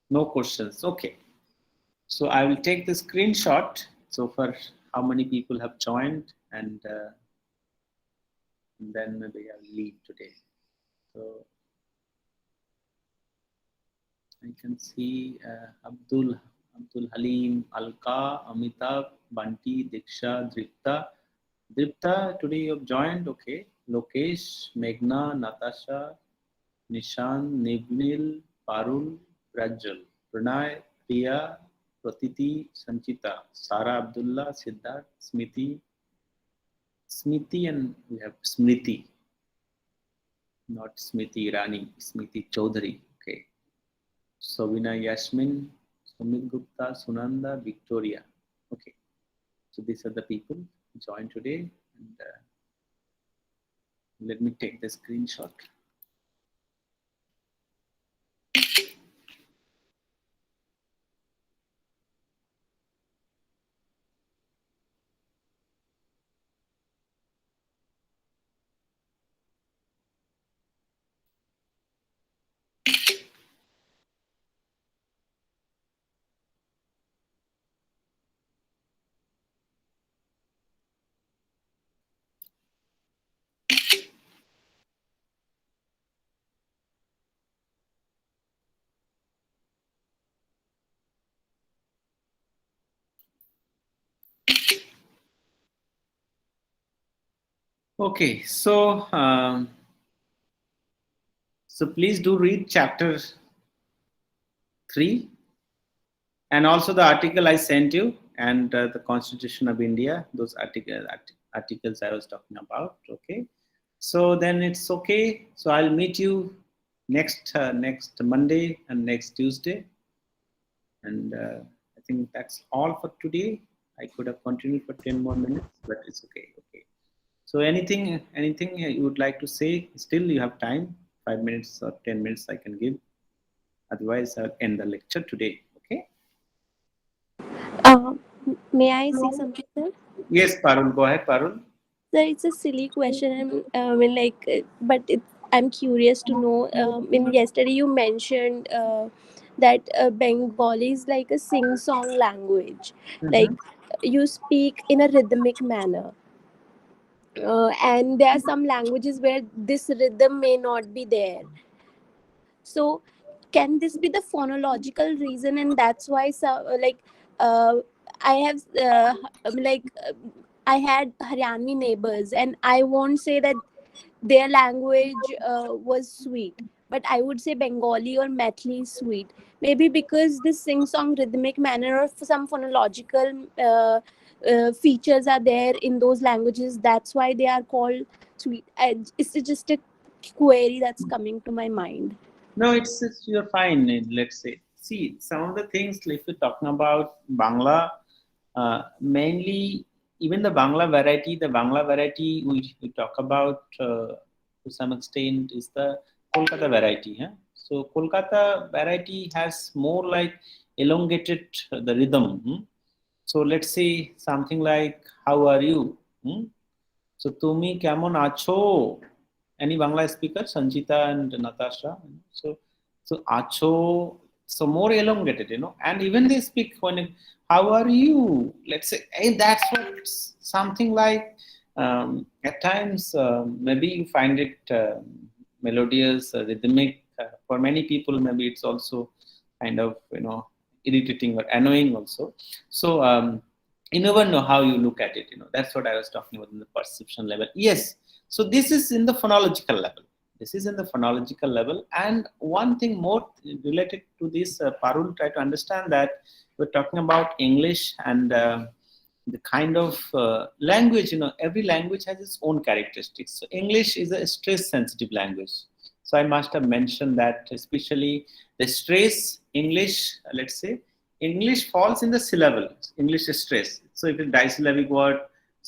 No questions. Okay. So I will take the screenshot. So for how many people have joined, and then maybe I'll leave today. So I can see Abdul Halim, Alka, Amitabh, Banti, Diksha, Dripta, today you have joined. Okay. Lokesh, Meghna, Natasha, Nishan, Nibnil, Parul, Prajjal, Pranay, Priya, Pratiti, Sanchita, Sara Abdullah, Siddharth, Smriti, and we have Smriti, not Smriti Irani, Smriti Chaudhary. Okay. Sobina Yasmin, Sumit Gupta, Sunanda, Victoria. Okay. So these are the people who joined today. And let me take the screenshot. Okay, so please do read chapter 3 and also the article I sent you and the Constitution of India. Those articles I was talking about. Okay, so then it's okay. So I'll meet you next Monday and next Tuesday, and I think that's all for today. I could have continued for 10 more minutes, but it's okay. Okay. So anything you would like to say? Still, you have time. 5 minutes or 10 minutes I can give. Otherwise, I'll end the lecture today. Okay. Uh, may I say something, sir? Yes, Parul. Go ahead, Parul. Sir, it's a silly question. But I'm curious to know. Yesterday you mentioned that Bengali is like a sing-song language. Like Mm-hmm. you speak in a rhythmic manner. And there are some languages where this rhythm may not be there. So can this be the phonological reason, and that's why uh, I have I had Haryanvi neighbors, and I won't say that their language was sweet, but I would say Bengali or Maithili is sweet. Maybe because this sing-song rhythmic manner or some phonological features are there in those languages. That's why they are called sweet. It's just a query that's coming to my mind. No, it's you're fine. Let's say, see some of the things. If you're talking about Bangla, mainly even the Bangla variety we talk about to some extent is the Kolkata variety. Huh? So Kolkata variety has more like elongated the rhythm. Hmm? So let's say something like, "How are you?" Hmm? So তুমি কেমন আছো? Any Bangla speaker, Sanjita and Natasha. So acho, so more elongated, and even they speak when how are you? Let's say, hey, that's what something like at times maybe you find it melodious, rhythmic. For many people, maybe it's also kind of irritating or annoying also. So you never know how you look at it. That's what I was talking about in the perception level. Yes, so this is in the phonological level. This is in the phonological level. And one thing more related to this, Parul, try to understand that we're talking about English and the kind of language. Every language has its own characteristics. So English is a stress sensitive language. So I must have mentioned that, especially the stress English, let's say, English falls in the syllable. English is stress. So if it's disyllabic word,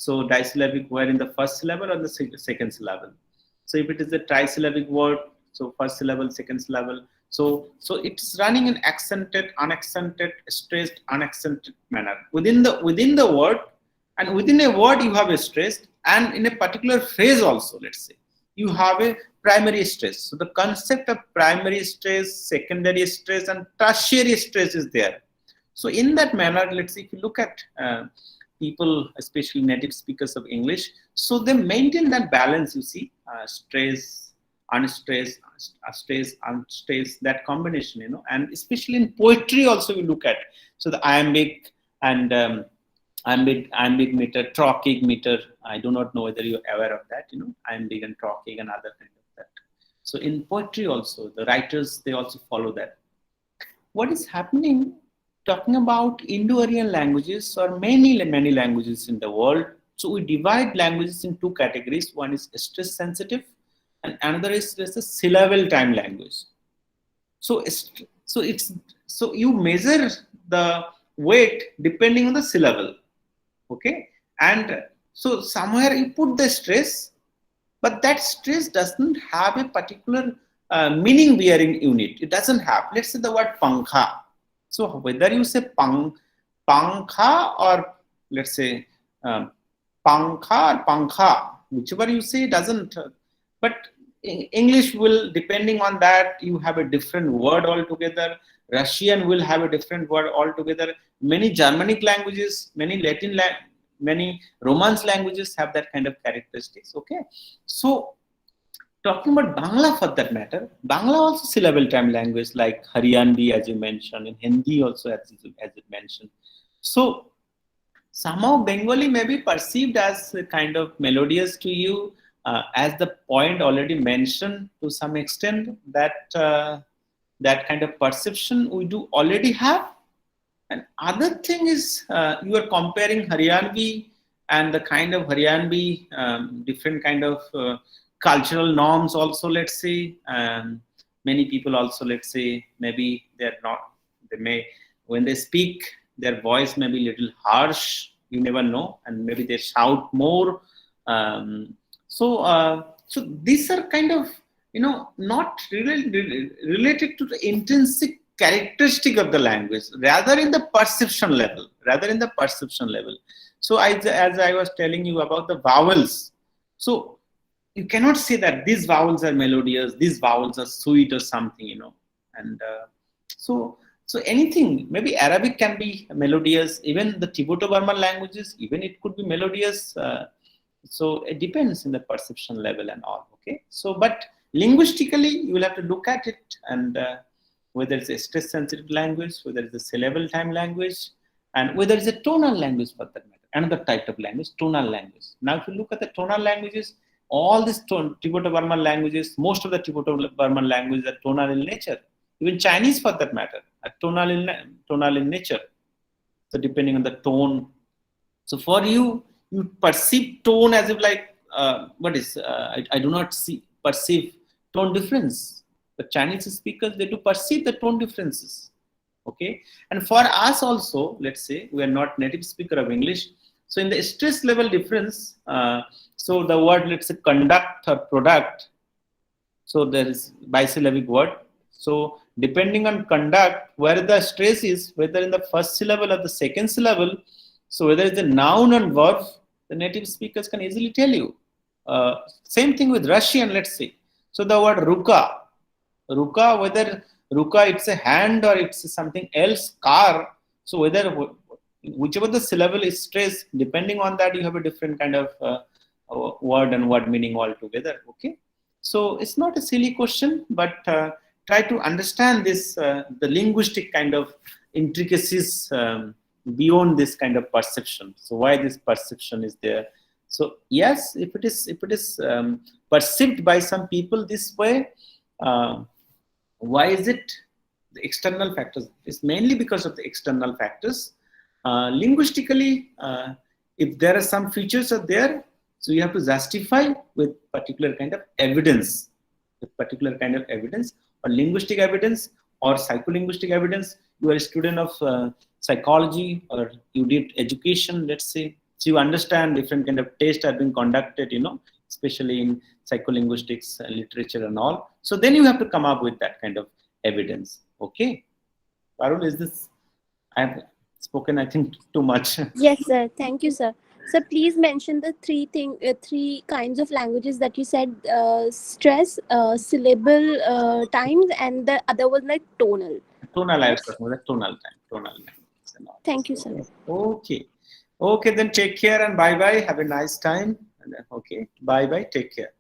so disyllabic word in the first syllable or the second syllable. So if it is a trisyllabic word, so first syllable, second syllable. So it's running in accented, unaccented, stressed, unaccented manner within the word, and within a word you have a stress, and in a particular phrase also, let's say, you have a primary stress. So the concept of primary stress, secondary stress, and tertiary stress is there. So in that manner, let's see, if you look at people, especially native speakers of English, so they maintain that balance, you see, stress, unstress, stress, unstress, that combination, and especially in poetry also we look at. So the iambic and iambic meter, trochaic meter, I do not know whether you're aware of that, iambic and trochaic and other kind of that. So in poetry also, the writers, they also follow that. What is happening, talking about Indo-Aryan languages or many languages in the world. So we divide languages in two categories. One is stress sensitive and another is just a syllable time language. So so you measure the weight depending on the syllable. Okay, and so somewhere you put the stress, but that stress doesn't have a particular meaning bearing unit. It doesn't have. Let's say the word pankha. So whether you say pankha or let's say pankha or pankha, whichever you say, doesn't. But English will, depending on that, you have a different word altogether. Russian will have a different word altogether. Many Germanic languages, many many Romance languages have that kind of characteristics. Okay, so talking about Bangla for that matter, Bangla also syllable time language like Haryanvi, as you mentioned, in Hindi also, as you mentioned. So somehow Bengali may be perceived as kind of melodious to you, as the point already mentioned to some extent, that that kind of perception we do already have. And other thing is, you are comparing Haryanvi and the kind of Haryanvi, different kind of cultural norms also, let's say. Many people also, let's say, maybe they're not, they may, when they speak, their voice may be a little harsh, you never know, and maybe they shout more. So these are kind of, not really related to the intrinsic characteristic of the language, rather in the perception level, So as I was telling you about the vowels, so you cannot say that these vowels are melodious, these vowels are sweet or something, and so anything, maybe Arabic can be melodious, even the Tibeto-Burman languages, even it could be melodious. So it depends in the perception level and all. Okay, so but linguistically, you will have to look at it, and whether it's a stress-sensitive language, whether it's a syllable time language, and whether it's a tonal language for that matter. Another type of language, tonal language. Now, if you look at the tonal languages, all these Tibeto-Burman languages, most of the Tibeto-Burman languages are tonal in nature. Even Chinese, for that matter, are tonal in nature. So depending on the tone. So for you, you perceive tone as if like, I do not perceive tone difference. The Chinese speakers, they do perceive the tone differences. Okay, and for us also, let's say we are not native speaker of English. So in the stress level difference, so the word, let's say, conduct or product. So there is bisyllabic word. So depending on conduct, where the stress is, whether in the first syllable or the second syllable, so whether it's a noun or verb, the native speakers can easily tell you. Same thing with Russian, let's say. So the word ruka, whether ruka it's a hand or it's something else, car. So whichever the syllable is stressed, depending on that, you have a different kind of word and word meaning altogether. Okay, so it's not a silly question, but try to understand this, the linguistic kind of intricacies beyond this kind of perception. So why this perception is there? So yes, if it is perceived by some people this way, why is it? The external factors. It's mainly because of the external factors. Linguistically, if there are some features are there, so you have to justify with particular kind of evidence, or linguistic evidence or psycholinguistic evidence. You are a student of psychology, or you did education, let's say, so you understand different kind of tests are being conducted, especially in psycholinguistics, literature and all. So then you have to come up with that kind of evidence. Okay, Parul, is this, I have spoken, I think, too much. Yes, sir. Thank you, sir. So please mention the three kinds of languages that you said: stress, syllable times, and the other was like tonal. Tonal, I was talking about tonal time, tonal language and all. Thank you, sir. Okay, then take care and bye bye. Have a nice time. Okay, bye bye. Take care.